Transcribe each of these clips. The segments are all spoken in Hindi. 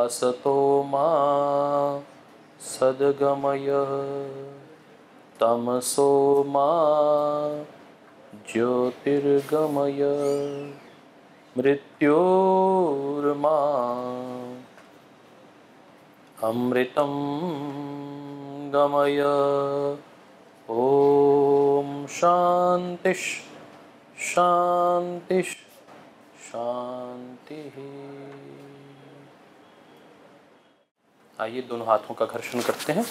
असतो मा सद्गमय तमसो मा ज्योतिर्गमय मृत्योर्मा अमृतं गमय। ओम शांति शांति शांति। आइए दोनों हाथों का घर्षण करते हैं,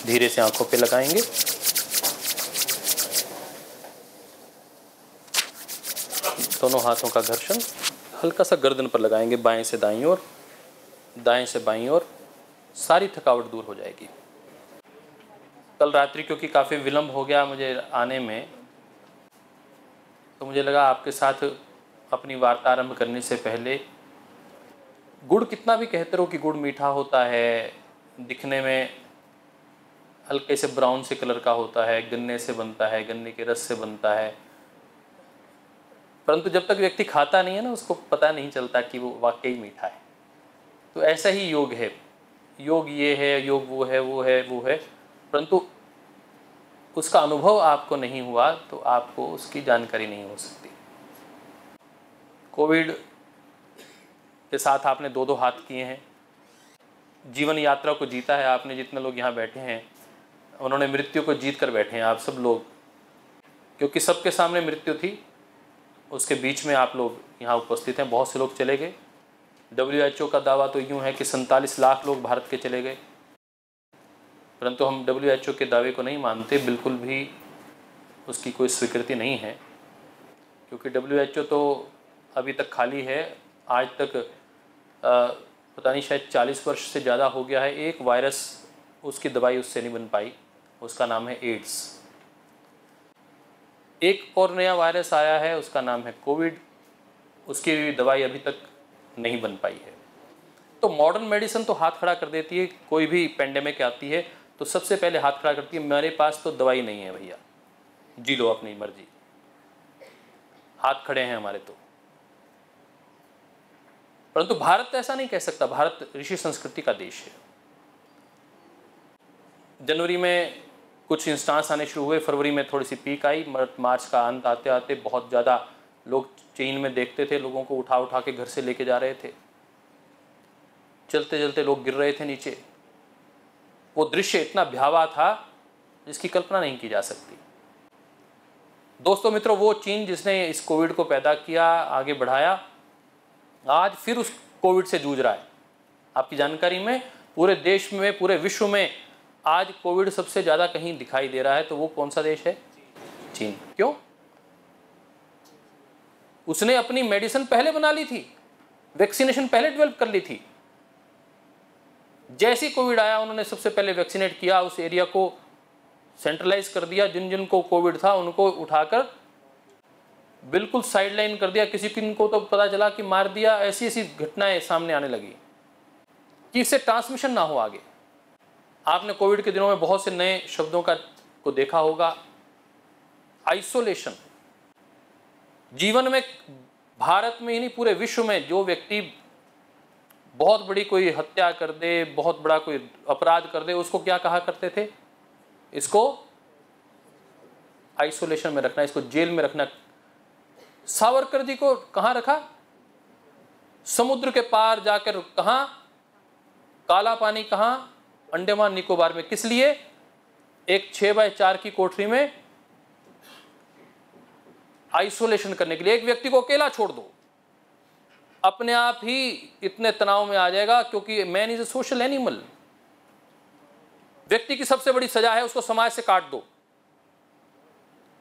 धीरे से आंखों पे लगाएंगे। दोनों हाथों का घर्षण हल्का सा गर्दन पर लगाएंगे, बाएं से दाईं ओर, दाएं से बाईं ओर। सारी थकावट दूर हो जाएगी। कल रात्रि क्योंकि काफ़ी विलंब हो गया मुझे आने में, तो मुझे लगा आपके साथ अपनी वार्ता आरंभ करने से पहले, गुड़ कितना भी कहते रहो कि गुड़ मीठा होता है, दिखने में हल्के से ब्राउन से कलर का होता है, गन्ने से बनता है, गन्ने के रस से बनता है, परंतु जब तक व्यक्ति खाता नहीं है ना, उसको पता नहीं चलता कि वो वाकई मीठा है। तो ऐसा ही योग है, योग ये है, योग वो है, वो है, वो है, परंतु उसका अनुभव आपको नहीं हुआ तो आपको उसकी जानकारी नहीं हो सकती। कोविड के साथ आपने दो दो हाथ किए हैं, जीवन यात्रा को जीता है आपने। जितने लोग यहाँ बैठे हैं उन्होंने मृत्यु को जीत कर बैठे हैं आप सब लोग, क्योंकि सबके सामने मृत्यु थी, उसके बीच में आप लोग यहाँ उपस्थित हैं। बहुत से लोग चले गए। WHO का दावा तो यूँ है कि 47 लाख लोग भारत के चले गए, परंतु हम WHO के दावे को नहीं मानते, बिल्कुल भी उसकी कोई स्वीकृति नहीं है, क्योंकि WHO तो अभी तक खाली है। आज तक पता नहीं शायद 40 वर्ष से ज़्यादा हो गया है, एक वायरस उसकी दवाई उससे नहीं बन पाई, उसका नाम है एड्स। एक और नया वायरस आया है, उसका नाम है कोविड, उसकी भी दवाई अभी तक नहीं बन पाई है। तो मॉडर्न मेडिसिन तो हाथ खड़ा कर देती है, कोई भी पेंडेमिक आती है तो सबसे पहले हाथ खड़ा करती है, मेरे पास तो दवाई नहीं है भैया, जी लो अपनी मर्जी। हाथ खड़े हैं हमारे तो। परंतु भारत ऐसा नहीं कह सकता, भारत ऋषि संस्कृति का देश है। जनवरी में कुछ इंस्टांस आने शुरू हुए, फरवरी में थोड़ी सी पीक आई, मार्च का अंत आते आते बहुत ज़्यादा लोग चीन में देखते थे, लोगों को उठा उठा के घर से लेके जा रहे थे, चलते चलते लोग गिर रहे थे नीचे। वो दृश्य इतना भयावह था जिसकी कल्पना नहीं की जा सकती। दोस्तों मित्रों, वो चीन जिसने इस कोविड को पैदा किया, आगे बढ़ाया, आज फिर उस कोविड से जूझ रहा है। आपकी जानकारी में पूरे देश में, पूरे विश्व में आज कोविड सबसे ज़्यादा कहीं दिखाई दे रहा है, तो वो कौन सा देश है? चीन। क्यों? उसने अपनी मेडिसिन पहले बना ली थी, वैक्सीनेशन पहले डेवलप कर ली थी। जैसे कोविड आया उन्होंने सबसे पहले वैक्सीनेट किया, उस एरिया को सेंट्रलाइज कर दिया, जिन जिन को कोविड था उनको उठाकर बिल्कुल साइडलाइन कर दिया, किसी किन को तो पता चला कि मार दिया। ऐसी ऐसी घटनाएं सामने आने लगी कि इससे ट्रांसमिशन ना हो आगे। आपने कोविड के दिनों में बहुत से नए शब्दों को देखा होगा। आइसोलेशन। जीवन में, भारत में ही नहीं पूरे विश्व में, जो व्यक्ति बहुत बड़ी कोई हत्या कर दे, बहुत बड़ा कोई अपराध कर दे, उसको क्या कहा करते थे? इसको आइसोलेशन में रखना, इसको जेल में रखना। सावरकर जी को कहाँ रखा? समुद्र के पार जाकर। कहाँ? काला पानी। कहाँ? अंडमान निकोबार में। किस लिए? एक 6x4 की कोठरी में आइसोलेशन करने के लिए। एक व्यक्ति को अकेला छोड़ दो, अपने आप ही इतने तनाव में आ जाएगा, क्योंकि man is a social animal. व्यक्ति की सबसे बड़ी सजा है उसको समाज से काट दो,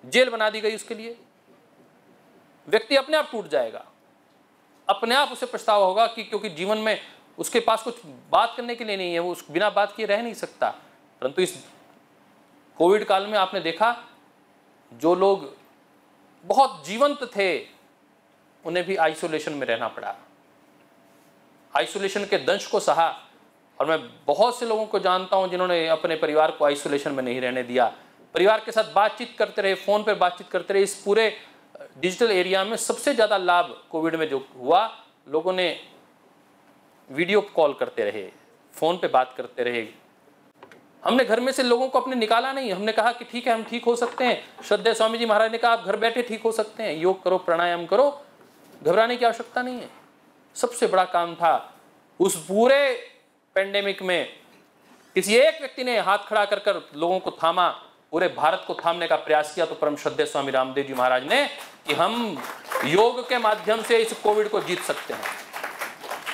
जेल बना दी गई उसके लिए। व्यक्ति अपने आप टूट जाएगा, अपने आप उसे पछतावा होगा कि क्योंकि जीवन में उसके पास कुछ बात करने के लिए नहीं है, वो बिना बात किए रह नहीं सकता। परंतु इस कोविड काल में आपने देखा, जो लोग बहुत जीवंत थे उन्हें भी आइसोलेशन में रहना पड़ा, आइसोलेशन के दंश को सहा। और मैं बहुत से लोगों को जानता हूं जिन्होंने अपने परिवार को आइसोलेशन में नहीं रहने दिया, परिवार के साथ बातचीत करते रहे, फ़ोन पर बातचीत करते रहे। इस पूरे डिजिटल एरिया में सबसे ज़्यादा लाभ कोविड में जो हुआ, लोगों ने वीडियो कॉल करते रहे, फ़ोन पे बात करते रहे। हमने घर में से लोगों को अपने निकाला नहीं, हमने कहा कि ठीक है हम ठीक हो सकते हैं। श्रद्धेय स्वामी जी महाराज ने कहा आप घर बैठे ठीक हो सकते हैं, योग करो, प्राणायाम करो, घबराने की आवश्यकता नहीं है। सबसे बड़ा काम था उस पूरे पेंडेमिक में किसी एक व्यक्ति ने हाथ खड़ा कर कर लोगों को थामा, पूरे भारत को थामने का प्रयास किया, तो परम श्रद्धेय स्वामी रामदेव जी महाराज ने कि हम योग के माध्यम से इस कोविड को जीत सकते हैं।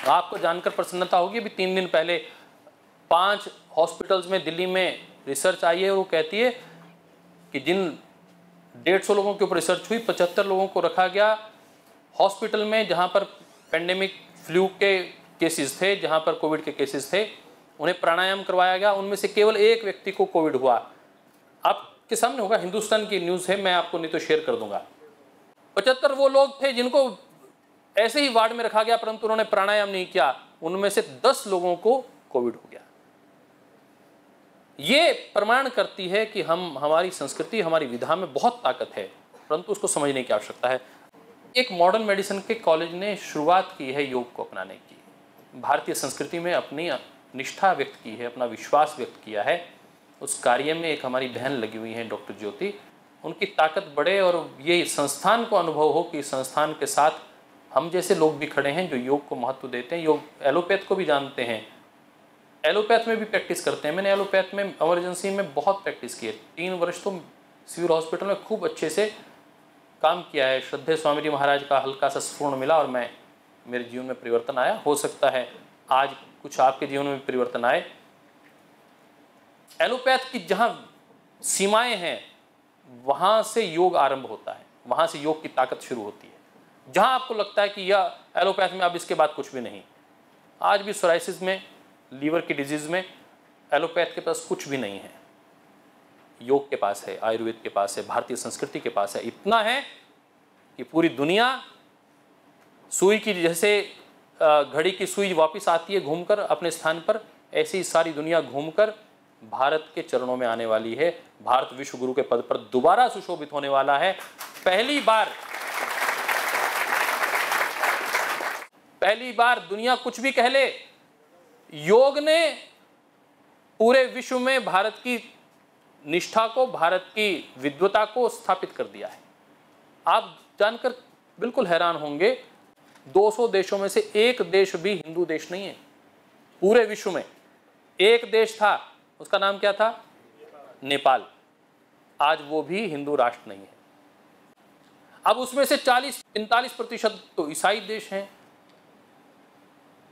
आपको जानकर प्रसन्नता होगी, अभी 3 दिन पहले 5 हॉस्पिटल्स में दिल्ली में रिसर्च आई है और वो कहती है कि जिन 150 लोगों के ऊपर रिसर्च हुई, 75 लोगों को रखा गया हॉस्पिटल में जहां पर पेंडेमिक फ्लू के केसेस थे, जहां पर कोविड के केसेस थे, उन्हें प्राणायाम करवाया गया। उनमें से केवल 1 व्यक्ति को कोविड हुआ। आपके सामने होगा, हिंदुस्तान की न्यूज़ है, मैं आपको नहीं तो शेयर कर दूंगा। 75 वो लोग थे जिनको ऐसे ही वार्ड में रखा गया, परंतु उन्होंने प्राणायाम नहीं किया। उनमें से 10 लोगों को कोविड हो गया। ये प्रमाण करती है कि हमारी संस्कृति, हमारी विधा में बहुत ताकत है, परंतु उसको समझने की आवश्यकता है। एक मॉडर्न मेडिसिन के कॉलेज ने शुरुआत की है योग को अपनाने की, भारतीय संस्कृति में अपनी निष्ठा व्यक्त की है, अपना विश्वास व्यक्त किया है। उस कार्य में एक हमारी बहन लगी हुई हैं डॉक्टर ज्योति, उनकी ताकत बढ़े और ये संस्थान को अनुभव हो कि संस्थान के साथ हम जैसे लोग भी खड़े हैं जो योग को महत्व देते हैं। योग एलोपैथ को भी जानते हैं, एलोपैथ में भी प्रैक्टिस करते हैं। मैंने एलोपैथ में इमरजेंसी में बहुत प्रैक्टिस की है, 3 वर्ष तो सिविल हॉस्पिटल में खूब अच्छे से काम किया है। श्रद्धेय स्वामी जी महाराज का हल्का सा स्फूर्ण मिला और मेरे जीवन में परिवर्तन आया। हो सकता है आज कुछ आपके जीवन में परिवर्तन आए। एलोपैथ की जहाँ सीमाएं हैं वहाँ से योग आरंभ होता है, वहाँ से योग की ताकत शुरू होती है। जहाँ आपको लगता है कि यह एलोपैथ में अब इसके बाद कुछ भी नहीं, आज भी सोराइसिस में, लीवर की डिजीज़ में एलोपैथ के पास कुछ भी नहीं है, योग के पास है, आयुर्वेद के पास है, भारतीय संस्कृति के पास है। इतना है कि पूरी दुनिया सुई की, जैसे घड़ी की सुई वापस आती है घूमकर अपने स्थान पर, ऐसी सारी दुनिया घूमकर भारत के चरणों में आने वाली है। भारत विश्व गुरु के पद पर दोबारा सुशोभित होने वाला है। पहली बार दुनिया कुछ भी कह ले, योग ने पूरे विश्व में भारत की निष्ठा को, भारत की विद्वता को स्थापित कर दिया है। आप जानकर बिल्कुल हैरान होंगे, 200 देशों में से एक देश भी हिंदू देश नहीं है। पूरे विश्व में एक देश था, उसका नाम क्या था? नेपाल। आज वो भी हिंदू राष्ट्र नहीं है। अब उसमें से 40-45% तो ईसाई देश हैं,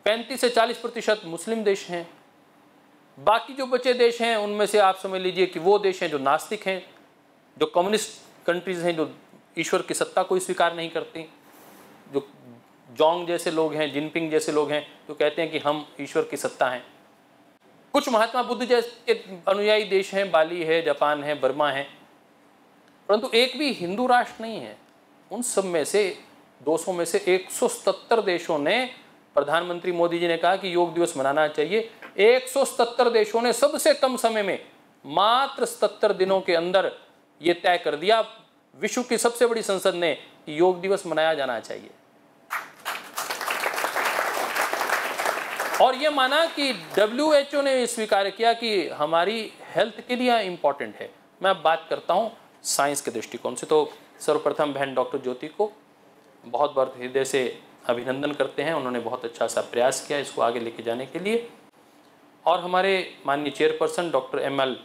35 से 40% मुस्लिम देश हैं। बाकी जो बचे देश हैं उनमें से आप समझ लीजिए कि वो देश हैं जो नास्तिक हैं, जो कम्युनिस्ट कंट्रीज हैं, जो ईश्वर की सत्ता को स्वीकार नहीं करती, जो जोंग जैसे लोग हैं, जिनपिंग जैसे लोग हैं, जो कहते हैं कि हम ईश्वर की सत्ता हैं। कुछ महात्मा बुद्ध जैसे अनुयायी देश हैं, बाली है, जापान है, बर्मा है, परंतु एक भी हिंदू राष्ट्र नहीं है। उन सब में से 200 में से 177 देशों ने, प्रधानमंत्री मोदी जी ने कहा कि योग दिवस मनाना चाहिए, 177 देशों ने सबसे कम समय में, मात्र 77 दिनों के अंदर ये तय कर दिया, विश्व की सबसे बड़ी संसद ने, कि योग दिवस मनाया जाना चाहिए। और ये माना कि WHO ने स्वीकार किया कि हमारी हेल्थ के लिए इम्पॉर्टेंट है। मैं अब बात करता हूँ साइंस के दृष्टिकोण से। तो सर्वप्रथम बहन डॉक्टर ज्योति को बहुत बहुत हृदय से अभिनंदन करते हैं, उन्होंने बहुत अच्छा सा प्रयास किया इसको आगे लेके जाने के लिए। और हमारे माननीय चेयरपर्सन डॉक्टर ML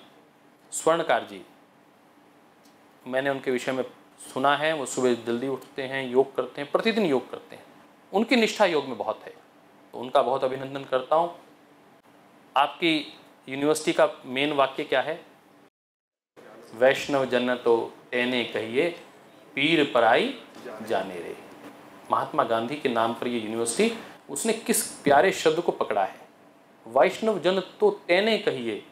स्वर्णकार जी, मैंने उनके विषय में सुना है, वो सुबह जल्दी उठते हैं, योग करते हैं, प्रतिदिन योग करते हैं, उनकी निष्ठा योग में बहुत है, तो उनका बहुत अभिनंदन करता हूँ। आपकी यूनिवर्सिटी का मेन वाक्य क्या है? वैष्णव जन तो तेने कहिए, पीर पराई जाने रे। महात्मा गांधी के नाम पर ये यूनिवर्सिटी, उसने किस प्यारे शब्द को पकड़ा है, वैष्णव जन तो तेने कहिए,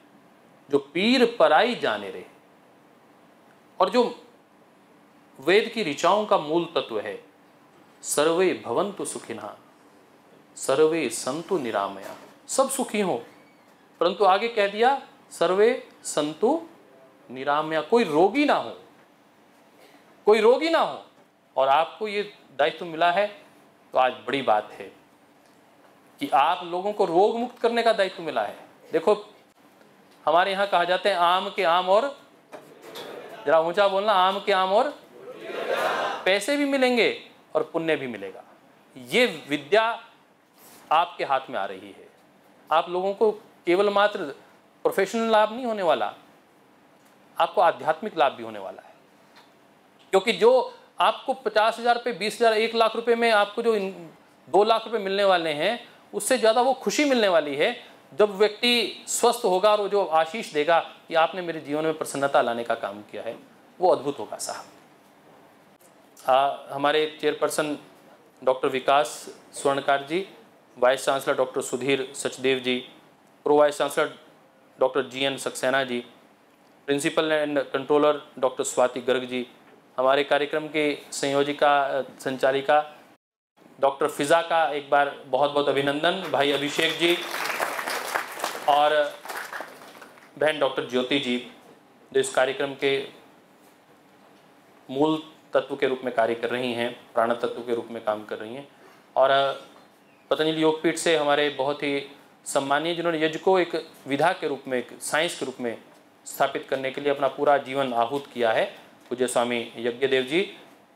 जो पीर पराई जाने रे। और जो वेद की ऋचाओं का मूल तत्व है, सर्वे भवन्तु सुखिनः, सर्वे संतु निरामया, सब सुखी हो, परंतु आगे कह दिया सर्वे संतु निरामया, कोई रोगी ना हो, कोई रोगी ना हो। और आपको ये दायित्व मिला है, तो आज बड़ी बात है। कि आप लोगों को रोग मुक्त करने का दायित्व मिला है। देखो हमारे यहाँ कहा जाता है आम के आम और, जरा ऊंचा बोलना, आम के आम और पैसे भी मिलेंगे और पुण्य भी मिलेगा। ये विद्या आपके हाथ में आ रही है। आप लोगों को केवल मात्र प्रोफेशनल लाभ नहीं होने वाला, आपको आध्यात्मिक लाभ भी होने वाला है। क्योंकि जो आपको 50,000 रुपये, 20,000, 1 लाख रुपए में आपको जो 2 लाख रुपए मिलने वाले हैं, उससे ज़्यादा वो खुशी मिलने वाली है जब व्यक्ति स्वस्थ होगा और वो जो आशीष देगा कि आपने मेरे जीवन में प्रसन्नता लाने का काम किया है, वो अद्भुत होगा साहब। हमारे chairperson doctor Vikas Swarnkar ji, vice chancellor doctor Sudhir Sachdev ji, pro vice chancellor doctor GN Saxena ji, principal and controller doctor Swati Garg ji, हमारे कार्यक्रम के संयोजिका संचालिका डॉक्टर फिज़ा का एक बार बहुत बहुत अभिनंदन, भाई अभिषेक जी और बहन डॉक्टर ज्योति जी, जो इस कार्यक्रम के मूल तत्व के रूप में कार्य कर रही हैं, प्राण तत्व के रूप में काम कर रही हैं। और पतंजलि योगपीठ से हमारे बहुत ही सम्मानीय, जिन्होंने यज्ञ को एक विधा के रूप में, एक साइंस के रूप में स्थापित करने के लिए अपना पूरा जीवन आहूत किया है, पूज्य स्वामी यज्ञदेव जी।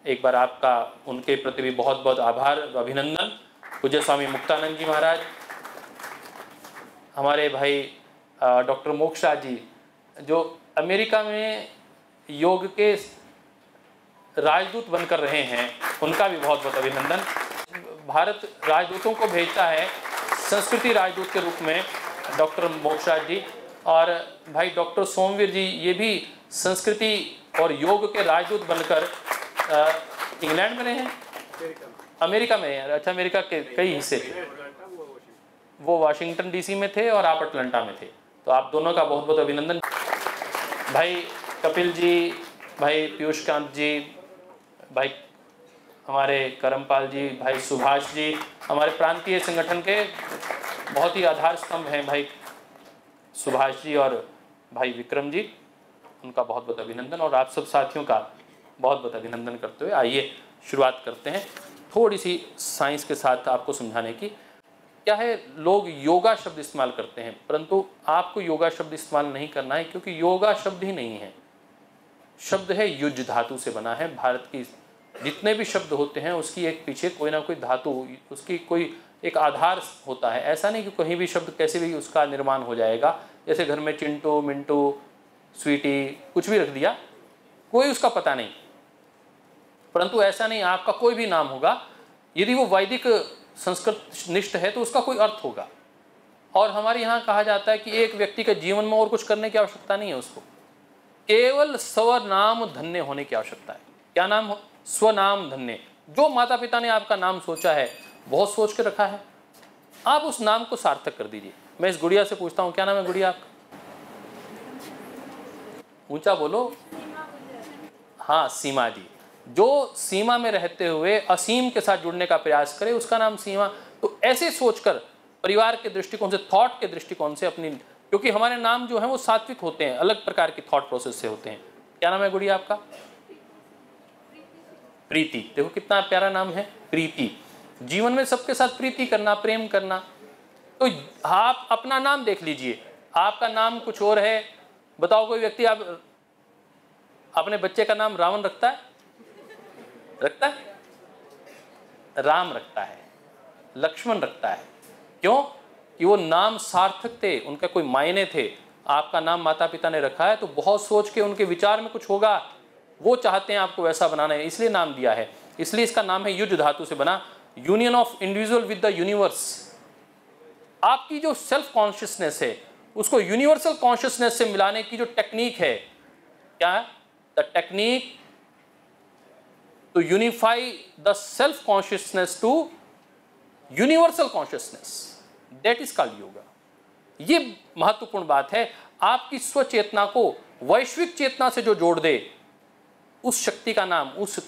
एक बार आपका उनके प्रति भी बहुत बहुत आभार, अभिनंदन। पूज्य स्वामी मुक्तानंद जी महाराज, हमारे भाई डॉक्टर मोक्षा जी, जो अमेरिका में योग के राजदूत बनकर रहे हैं, उनका भी बहुत बहुत अभिनंदन। भारत राजदूतों को भेजता है संस्कृति राजदूत के रूप में डॉक्टर मोक्षा जी, और भाई डॉक्टर सोमवीर जी, ये भी संस्कृति और योग के राजदूत बनकर इंग्लैंड में रहे हैं, अमेरिका में हैं। अच्छा, अमेरिका के कई हिस्से थे, वो वाशिंगटन DC में थे और आप अटलांटा में थे, तो आप दोनों का बहुत बहुत अभिनंदन। भाई कपिल जी, भाई पीयूष कांत जी, भाई हमारे करमपाल जी, भाई सुभाष जी, हमारे प्रांतीय संगठन के बहुत ही आधार स्तंभ हैं भाई सुभाष जी और भाई विक्रम जी, उनका बहुत बहुत अभिनंदन। और आप सब साथियों का बहुत बहुत अभिनंदन करते हुए आइए शुरुआत करते हैं थोड़ी सी साइंस के साथ आपको समझाने की। क्या है, लोग योगा शब्द इस्तेमाल करते हैं, परंतु आपको योगा शब्द इस्तेमाल नहीं करना है, क्योंकि योगा शब्द ही नहीं है, शब्द है युज धातु से बना है। भारत की जितने भी शब्द होते हैं उसकी एक पीछे कोई ना कोई धातु, उसकी कोई एक आधार होता है। ऐसा नहीं कि कहीं भी शब्द कैसे भी उसका निर्माण हो जाएगा, जैसे घर में चिंटू, मिंटू, स्वीटी, कुछ भी रख दिया, कोई उसका पता नहीं। परंतु ऐसा नहीं, आपका कोई भी नाम होगा, यदि वो वैदिक संस्कृत निष्ठ है तो उसका कोई अर्थ होगा। और हमारे यहाँ कहा जाता है कि एक व्यक्ति के जीवन में और कुछ करने की आवश्यकता नहीं है, उसको केवल स्वनाम धन्य होने की आवश्यकता है। क्या नाम हो? स्वनाम धन्य। जो माता पिता ने आपका नाम सोचा है, बहुत सोच के रखा है, आप उस नाम को सार्थक कर दीजिए। मैं इस गुड़िया से पूछता हूँ, क्या नाम है गुड़िया आपका? ऊंचा बोलो। हाँ, सीमा जी। जो सीमा में रहते हुए असीम के साथ जुड़ने का प्रयास करे, उसका नाम सीमा। तो ऐसे सोचकर परिवार के दृष्टिकोण से, थॉट के दृष्टिकोण से अपनी, क्योंकि हमारे नाम जो हैं वो सात्विक होते हैं, अलग प्रकार की थॉट प्रोसेस से होते हैं। क्या नाम है गुड़िया आपका? प्रीति। देखो कितना प्यारा नाम है, प्रीति। जीवन में सबके साथ प्रीति करना, प्रेम करना। तो आप अपना नाम देख लीजिए, आपका नाम कुछ और है। बताओ कोई व्यक्ति आप अपने बच्चे का नाम रावण रखता है? रखता है? राम रखता है, लक्ष्मण रखता है। क्यों? कि वो नाम सार्थक थे, उनका कोई मायने थे। आपका नाम माता पिता ने रखा है तो बहुत सोच के, उनके विचार में कुछ होगा, वो चाहते हैं आपको वैसा बनाना है, इसलिए नाम दिया है। इसलिए इसका नाम है युज धातु से बना, union of individual with the universe. आपकी जो सेल्फ कॉन्शियसनेस है, उसको यूनिवर्सल कॉन्शियसनेस से मिलाने की जो टेक्निक है, क्या है? The technique to unify the self consciousness to universal consciousness, that is called yoga. ये महत्वपूर्ण बात है। आपकी स्वचेतना को वैश्विक चेतना से जो जोड़ दे, उस शक्ति का नाम, उस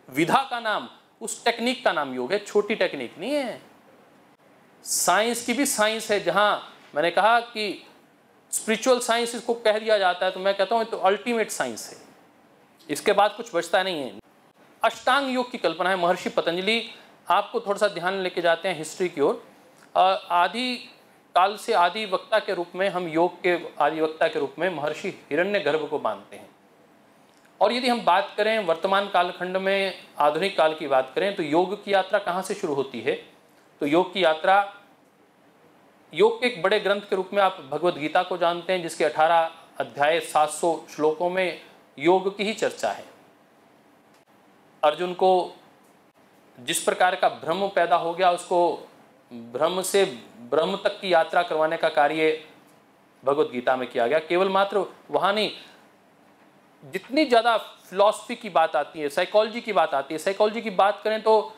विधा का नाम, उस टेक्निक का नाम योग है। छोटी टेक्निक नहीं है। साइंस की भी साइंस है। जहां मैंने कहा कि स्पिरिचुअल साइंस इसको कह दिया जाता है, तो मैं कहता हूं तो अल्टीमेट साइंस है, इसके बाद कुछ बचता नहीं है। अष्टांग योग की कल्पना है। महर्षि पतंजलि आपको थोड़ा सा ध्यान लेके जाते हैं हिस्ट्री की ओर। आदि काल से आदि वक्ता के रूप में, हम योग के आदि वक्ता के रूप में महर्षि हिरण्यगर्भ को मानते हैं। और यदि हम बात करें वर्तमान कालखंड में, आधुनिक काल की बात करें, तो योग की यात्रा कहाँ से शुरू होती है? तो योग की यात्रा, योग के एक बड़े ग्रंथ के रूप में आप भगवद गीता को जानते हैं, जिसके 18 अध्याय 700 श्लोकों में योग की ही चर्चा है। अर्जुन को जिस प्रकार का भ्रम पैदा हो गया, उसको भ्रम से ब्रह्म तक की यात्रा करवाने का कार्य भगवद गीता में किया गया। केवल मात्र वहाँ नहीं, जितनी ज़्यादा फिलॉसफी की बात आती है, साइकोलॉजी की बात आती है, साइकोलॉजी की बात करें तो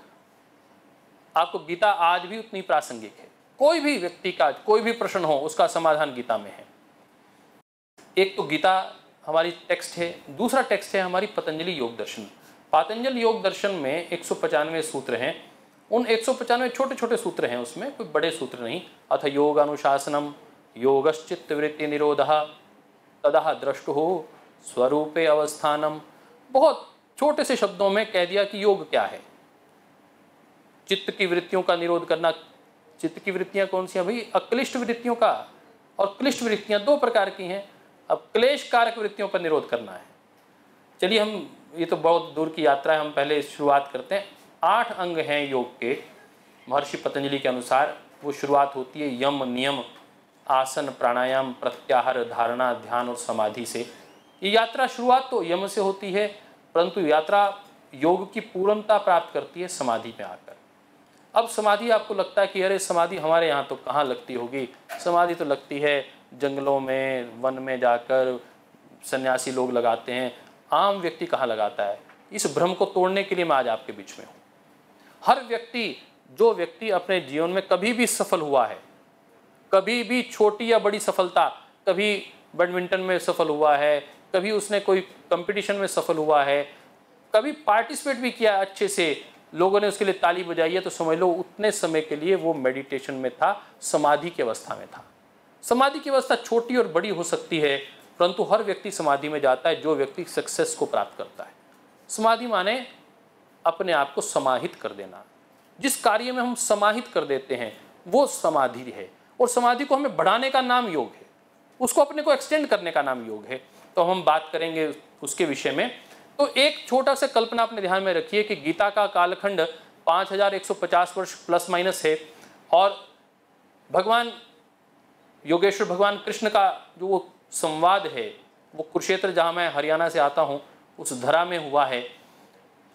आपको गीता आज भी उतनी प्रासंगिक है। कोई भी व्यक्ति का कोई भी प्रश्न हो, उसका समाधान गीता में है। एक तो गीता हमारी टेक्स्ट है, दूसरा टेक्स्ट है हमारी पतंजलि योग दर्शन। पतंजलि योग दर्शन में 195 सूत्र हैं। उन 195 छोटे छोटे सूत्र हैं, उसमें कोई बड़े सूत्र नहीं। अथ योग अनुशासनम योगश्चित्त वृत्ति निरोधः तदह द्रष्टुः स्वरूपे अवस्थानम। बहुत छोटे से शब्दों में कह दिया कि योग क्या है। चित्त की वृत्तियों का निरोध करना। चित्त की वृत्तियां कौन सी हैं भाई? अक्लिष्ट वृत्तियों का, और क्लिष्ट वृत्तियां 2 प्रकार की हैं। अब क्लेश कारक वृत्तियों पर निरोध करना है। चलिए, हम, ये तो बहुत दूर की यात्रा है, हम पहले शुरुआत करते हैं। 8 अंग हैं योग के महर्षि पतंजलि के अनुसार। वो शुरुआत होती है यम, नियम, आसन, प्राणायाम, प्रत्याहार, धारणा, ध्यान और समाधि से। ये यात्रा शुरुआत तो यम से होती है, परंतु यात्रा योग की पूर्णता प्राप्त करती है समाधि में आकर। अब समाधि, आपको लगता है कि अरे समाधि हमारे यहाँ तो कहाँ लगती होगी, समाधि तो लगती है जंगलों में, वन में जाकर सन्यासी लोग लगाते हैं, आम व्यक्ति कहाँ लगाता है। इस भ्रम को तोड़ने के लिए मैं आज आपके बीच में हूँ। हर व्यक्ति, जो व्यक्ति अपने जीवन में कभी भी सफल हुआ है, कभी भी छोटी या बड़ी सफलता, कभी बैडमिंटन में सफल हुआ है, कभी उसने कोई कंपटीशन में सफल हुआ है, कभी पार्टिसिपेट भी किया अच्छे से, लोगों ने उसके लिए ताली बजाई है, तो समझ लो उतने समय के लिए वो मेडिटेशन में था, समाधि की अवस्था में था। समाधि की अवस्था छोटी और बड़ी हो सकती है, परंतु हर व्यक्ति समाधि में जाता है जो व्यक्ति सक्सेस को प्राप्त करता है। समाधि माने अपने आप को समाहित कर देना। जिस कार्य में हम समाहित कर देते हैं वो समाधि है, और समाधि को हमें बढ़ाने का नाम योग है, उसको अपने को एक्सटेंड करने का नाम योग है। तो हम बात करेंगे उसके विषय में। तो एक छोटा सा कल्पना अपने ध्यान में रखिए कि गीता का कालखंड 5150 वर्ष प्लस माइनस है, और भगवान योगेश्वर भगवान कृष्ण का जो वो संवाद है, वो कुरुक्षेत्र, जहाँ मैं हरियाणा से आता हूँ, उस धरा में हुआ है।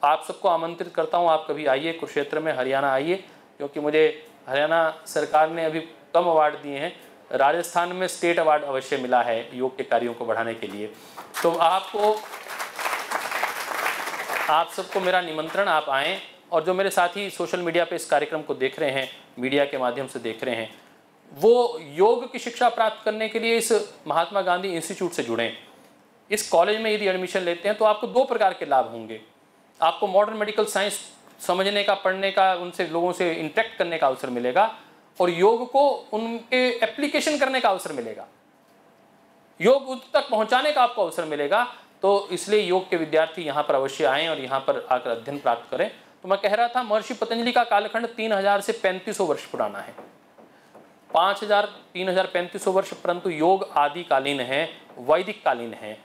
आप सबको आमंत्रित करता हूँ, आप कभी आइए कुरुक्षेत्र में, हरियाणा आइए, क्योंकि मुझे हरियाणा सरकार ने अभी कम अवार्ड दिए हैं। राजस्थान में स्टेट अवार्ड अवश्य मिला है योग के कार्यों को बढ़ाने के लिए। तो आप सबको मेरा निमंत्रण, आप आएँ। और जो मेरे साथी सोशल मीडिया पे इस कार्यक्रम को देख रहे हैं, मीडिया के माध्यम से देख रहे हैं, वो योग की शिक्षा प्राप्त करने के लिए इस महात्मा गांधी इंस्टीट्यूट से जुड़ें। इस कॉलेज में यदि एडमिशन लेते हैं तो आपको 2 प्रकार के लाभ होंगे। आपको मॉडर्न मेडिकल साइंस समझने का, पढ़ने का, उनसे लोगों से इंटरेक्ट करने का अवसर मिलेगा, और योग को उनके एप्लीकेशन करने का अवसर मिलेगा, योग उन तक पहुंचाने का आपको अवसर मिलेगा। तो इसलिए योग के विद्यार्थी यहाँ पर अवश्य आएँ और यहाँ पर आकर अध्ययन प्राप्त करें। तो मैं कह रहा था, महर्षि पतंजलि का कालखंड 3000 से 3500 वर्ष पुराना है। 3035 वर्ष, परंतु योग आदिकालीन है, वैदिक कालीन है।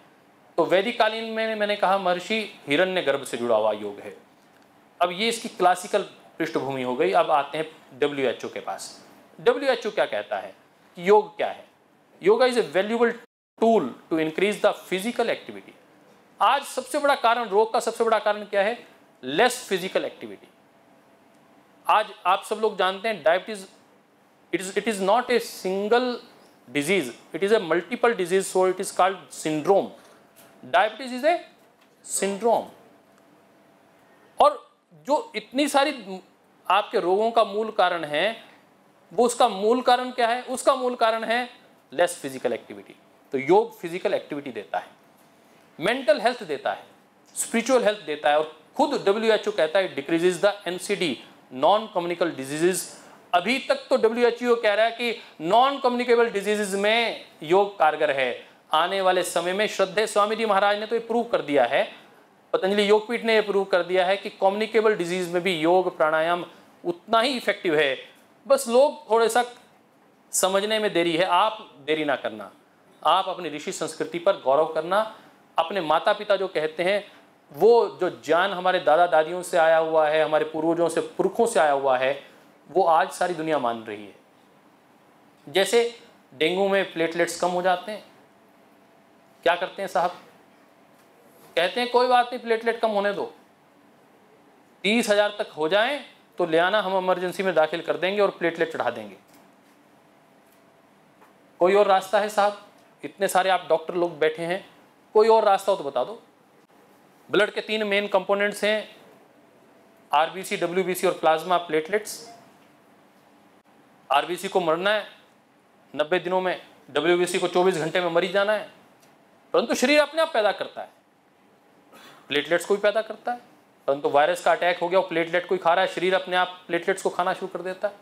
तो वैदिक कालीन में मैंने कहा महर्षि हिरण्यगर्भ से जुड़ा हुआ योग है। अब ये इसकी क्लासिकल पृष्ठभूमि हो गई। अब आते हैं WHO के पास। WHO क्या कहता है, योग क्या है? Yoga is a valuable tool to increase the physical activity. आज सबसे बड़ा कारण, रोग का सबसे बड़ा कारण क्या है? Less physical activity. आज आप सब लोग जानते हैं diabetes, it is not a single disease, it is a multiple disease, so it is called syndrome. Diabetes is a syndrome. और जो इतनी सारी आपके रोगों का मूल कारण है, वो उसका मूल कारण क्या है? उसका मूल कारण है लेस फिजिकल एक्टिविटी। तो योग फिजिकल एक्टिविटी देता है, मेंटल हेल्थ देता है, स्पिरिचुअल हेल्थ देता है, और खुद WHO कहता है decreases the NCD, non communicable diseases. अभी तक तो WHO कह रहा है कि नॉन कम्युनिकेबल डिजीजेज में योग कारगर है। आने वाले समय में श्रद्धेय स्वामी जी महाराज ने तो ये प्रूव कर दिया है, पतंजलि योगपीठ ने ये प्रूव कर दिया है कि कम्युनिकेबल डिजीज में भी योग प्राणायाम उतना ही इफेक्टिव है बस लोग थोड़े सा समझने में देरी है। आप देरी ना करना, आप अपनी ऋषि संस्कृति पर गौरव करना। अपने माता पिता जो कहते हैं, वो जो ज्ञान हमारे दादा दादियों से आया हुआ है, हमारे पूर्वजों से, पुरखों से आया हुआ है, वो आज सारी दुनिया मान रही है। जैसे डेंगू में प्लेटलेट्स कम हो जाते हैं, क्या करते हैं साहब, कहते हैं कोई बात नहीं, प्लेटलेट कम होने दो, 30,000 तक हो जाएं तो ले आना, हम इमरजेंसी में दाखिल कर देंगे और प्लेटलेट चढ़ा देंगे। कोई और रास्ता है साहब? इतने सारे आप डॉक्टर लोग बैठे हैं, कोई और रास्ता हो तो बता दो। ब्लड के 3 मेन कंपोनेंट्स हैं, आरबीसी, डब्ल्यूबीसी और प्लाज्मा प्लेटलेट्स। आरबीसी को मरना है 90 दिनों में, डब्ल्यूबीसी को 24 घंटे में मरी जाना है, परंतु शरीर अपने आप पैदा करता है, प्लेटलेट्स को भी पैदा करता है। परंतु वायरस का अटैक हो गया, वो प्लेटलेट कोई खा रहा है, शरीर अपने आप प्लेटलेट्स को खाना शुरू कर देता है।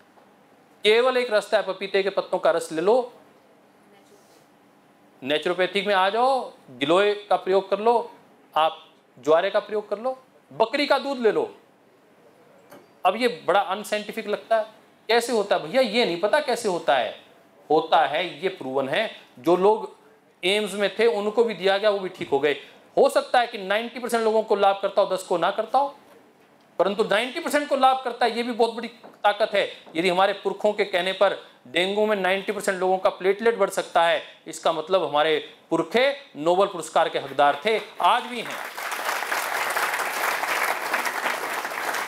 केवल एक रास्ता है, पपीते के पत्तों का रस ले लो, नेचुरोपैथिक में आ जाओ, गिलोय का प्रयोग कर लो, आप ज्वारे का प्रयोग कर लो, बकरी का दूध ले लो। अब ये बड़ा अनसाइंटिफिक लगता है, कैसे होता है भैया? ये नहीं पता कैसे होता है, होता है, ये प्रूवन है। जो लोग एम्स में थे उनको भी दिया गया, वो भी ठीक हो गए। हो सकता है कि 90% लोगों को लाभ करता हो, 10 को ना करता हो, परंतु 90% को लाभ करता है, ये भी बहुत बड़ी ताकत है। यदि हमारे पुरखों के कहने पर डेंगू में 90% लोगों का प्लेटलेट बढ़ सकता है, इसका मतलब हमारे पुरखे नोबेल पुरस्कार के हकदार थे, आज भी हैं।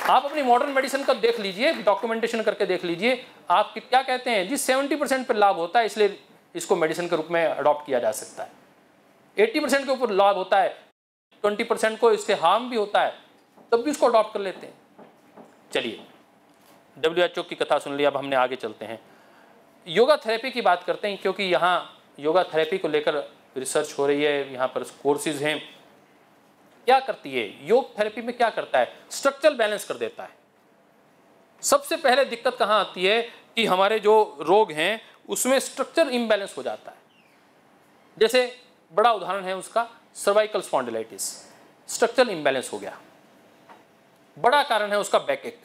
आप अपनी मॉडर्न मेडिसिन का देख लीजिए, डॉक्यूमेंटेशन करके देख लीजिए, आप क्या कहते हैं जी, 70% पर लाभ होता है, इसलिए इसको मेडिसिन के रूप में अडॉप्ट किया जा सकता है। 80% के ऊपर लाभ होता है, 20% को इससे हार्म भी होता है, तब भी उसको अडॉप्ट कर लेते हैं। चलिए, WHO की कथा सुन ली, अब हमने आगे चलते हैं, योगा थेरेपी की बात करते हैं, क्योंकि यहाँ योगा थेरेपी को लेकर रिसर्च हो रही है, यहाँ पर कोर्सेज हैं। क्या करती है योग थेरेपी में? क्या करता है? स्ट्रक्चरल बैलेंस कर देता है। सबसे पहले दिक्कत कहाँ आती है कि हमारे जो रोग हैं उसमें स्ट्रक्चर इम्बैलेंस हो जाता है। जैसे बड़ा उदाहरण है उसका, सर्वाइकल स्पॉन्डिलाइटिस, स्ट्रक्चरल इम्बैलेंस हो गया। बड़ा कारण है उसका बैक एक,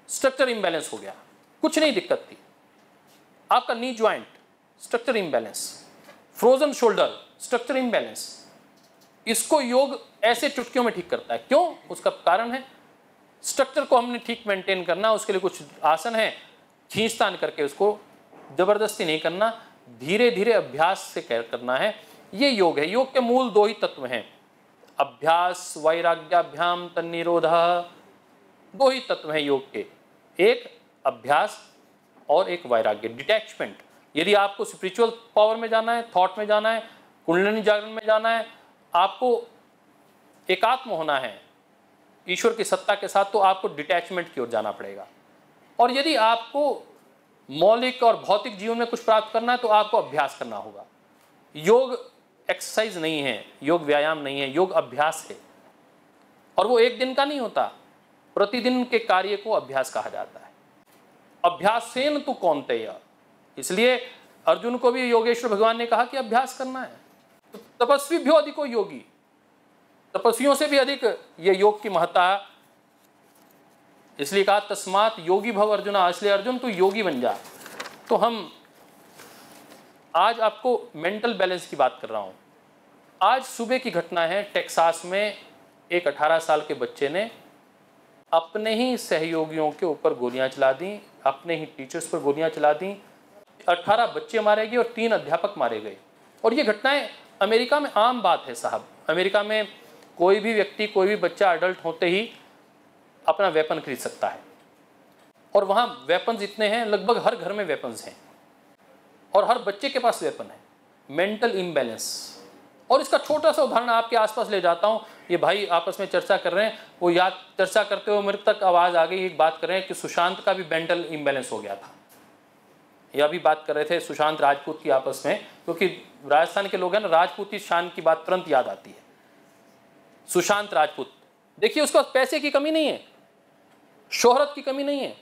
स्ट्रक्चर इम्बैलेंस हो गया, कुछ नहीं दिक्कत थी। आपका knee joint, structure imbalance, frozen shoulder, structure imbalance. इसको योग ऐसे चुटकियों में ठीक करता है। क्यों? उसका कारण है स्ट्रक्चर को हमने ठीक मेंटेन करना, उसके लिए कुछ आसन है, खींचतान करके उसको जबरदस्ती नहीं करना, धीरे धीरे अभ्यास से करना है। ये योग है। योग के मूल 2 ही तत्व हैं, अभ्यास वैराग्याभ्याम तन्निरोधः। 2 ही तत्व हैं योग के, एक अभ्यास और एक वैराग्य, डिटैचमेंट। यदि आपको स्पिरिचुअल पावर में जाना है, थॉट में जाना है, कुंडलिनी जागरण में जाना है, आपको एकात्म होना है ईश्वर की सत्ता के साथ, तो आपको डिटैचमेंट की ओर जाना पड़ेगा। और यदि आपको मौलिक और भौतिक जीवन में कुछ प्राप्त करना है तो आपको अभ्यास करना होगा। योग एक्सरसाइज नहीं है, योग व्यायाम नहीं है, योग अभ्यास है। और वो एक दिन का नहीं होता, प्रतिदिन के कार्य को अभ्यास कहा जाता है। अभ्यासेन तु कौन्तेय, इसलिए अर्जुन को भी योगेश्वर भगवान ने कहा कि अभ्यास करना है। तो तपस्वी भी अधिको योगी, तपस्वियों से भी अधिक ये योग की महत्ता, इसलिए कहा तस्मात् योगी भव अर्जुना, इसलिए अर्जुन तू योगी बन जा। तो हम आज आपको मेंटल बैलेंस की बात कर रहा हूं। आज सुबह की घटना है, टेक्सास में एक 18 साल के बच्चे ने अपने ही सहयोगियों के ऊपर गोलियां चला दी, अपने ही टीचर्स पर गोलियां चला दी। 18 बच्चे मारे गए और 3 अध्यापक मारे गए। और ये घटनाएं अमेरिका में आम बात है साहब। अमेरिका में कोई भी व्यक्ति, कोई भी बच्चा अडल्ट होते ही अपना वेपन खरीद सकता है, और वहाँ वेपन्स इतने हैं, लगभग हर घर में वेपन्स हैं और हर बच्चे के पास वेपन है। Mental imbalance. और इसका छोटा सा उदाहरण आपके आसपास ले जाता हूँ। ये भाई आपस में चर्चा कर रहे हैं, वो याद चर्चा करते हुए मेरे तक आवाज़ आ गई, एक बात कर रहे हैं कि सुशांत का भी मेंटल इम्बैलेंस हो गया था। यह भी बात कर रहे थे सुशांत राजपूत की आपस में, क्योंकि राजस्थान के लोग हैं ना, राजपूती शान की बात तुरंत याद आती है। सुशांत राजपूत, देखिए उसका पैसे की कमी नहीं है, शोहरत की कमी नहीं है,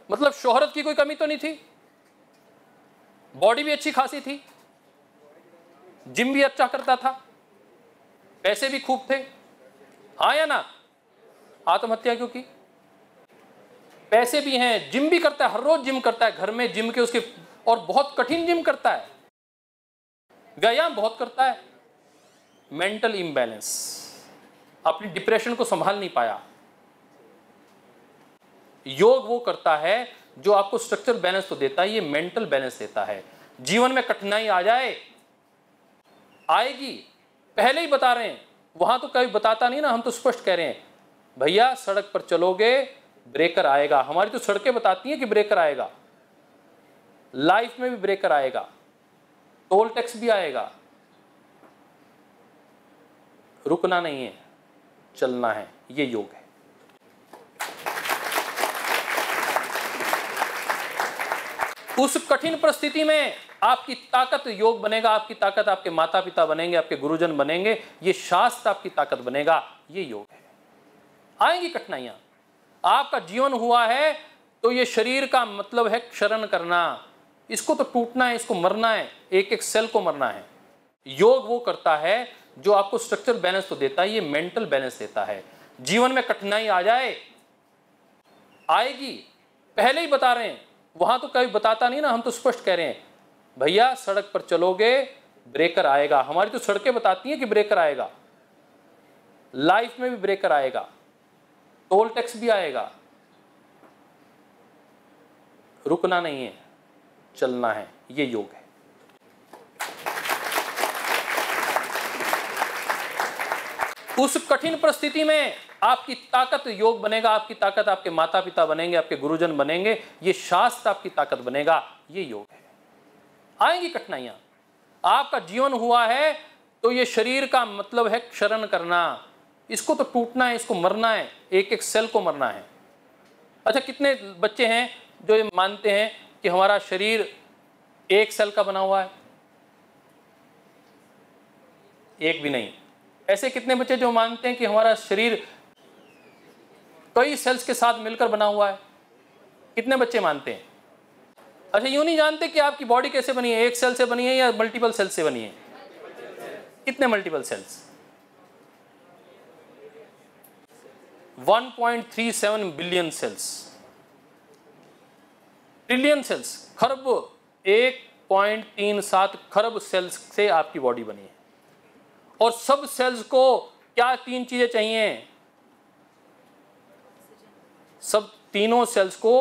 मतलब शोहरत की कोई कमी तो नहीं थी, बॉडी भी अच्छी खासी थी, जिम भी अच्छा करता था, पैसे भी खूब थे, हाँ या ना? आत्महत्या क्यों की? पैसे भी हैं, जिम भी करता है, हर रोज जिम करता है, घर में जिम के उसके, और बहुत कठिन जिम करता है, व्यायाम बहुत करता है। मेंटल इम्बैलेंस, अपनी डिप्रेशन को संभाल नहीं पाया। योग वो करता है जो आपको स्ट्रक्चर बैलेंस तो देता है, ये मेंटल बैलेंस देता है। जीवन में कठिनाई आ जाए, आएगी, पहले ही बता रहे हैं, वहां तो कभी बताता नहीं ना, हम तो स्पष्ट कह रहे हैं भैया सड़क पर चलोगे ब्रेकर आएगा। हमारी तो सड़कें बताती हैं कि ब्रेकर आएगा, लाइफ में भी ब्रेकर आएगा, टोल टैक्स भी आएगा। रुकना नहीं है, चलना है, ये योग है। उस कठिन परिस्थिति में आपकी ताकत योग बनेगा, आपकी ताकत आपके माता पिता बनेंगे, आपके गुरुजन बनेंगे, ये शास्त्र आपकी ताकत बनेगा, ये योग है। आएंगी कठिनाइयां, आपका जीवन हुआ है तो ये शरीर का मतलब है क्षरण करना, इसको तो टूटना है, इसको मरना है, एक एक सेल को मरना है। योग वो करता है जो आपको स्ट्रक्चर बैलेंस तो देता है, ये मेंटल बैलेंस देता है। जीवन में कठिनाई आ जाए, आएगी, पहले ही बता रहे हैं, वहां तो कभी बताता नहीं ना, हम तो स्पष्ट कह रहे हैं भैया सड़क पर चलोगे ब्रेकर आएगा। हमारी तो सड़कें बताती हैं कि ब्रेकर आएगा, लाइफ में भी ब्रेकर आएगा, टोल टैक्स भी आएगा। रुकना नहीं है, चलना है, ये योग है। उस कठिन परिस्थिति में आपकी ताकत योग बनेगा, आपकी ताकत आपके माता पिता बनेंगे, आपके गुरुजन बनेंगे, ये शास्त्र आपकी ताकत बनेगा, ये योग है। आएंगी कठिनाइयां, आपका जीवन हुआ है तो ये शरीर का मतलब है क्षरण करना, इसको तो टूटना है, इसको मरना है, एक एक सेल को मरना है। अच्छा, कितने बच्चे हैं जो ये मानते हैं कि हमारा शरीर एक सेल का बना हुआ है? एक भी नहीं। ऐसे कितने बच्चे जो मानते हैं कि हमारा शरीर कई सेल्स के साथ मिलकर बना हुआ है? कितने बच्चे मानते हैं? अच्छा, यूं नहीं जानते कि आपकी बॉडी कैसे बनी है, एक सेल से बनी है या मल्टीपल सेल से बनी है? कितने multiple cells? 1.37 billion cells, trillion cells, खरब, 1.37 खरब सेल्स से आपकी बॉडी बनी है। और सब सेल्स को क्या तीन चीजें चाहिए? सब तीनों सेल्स को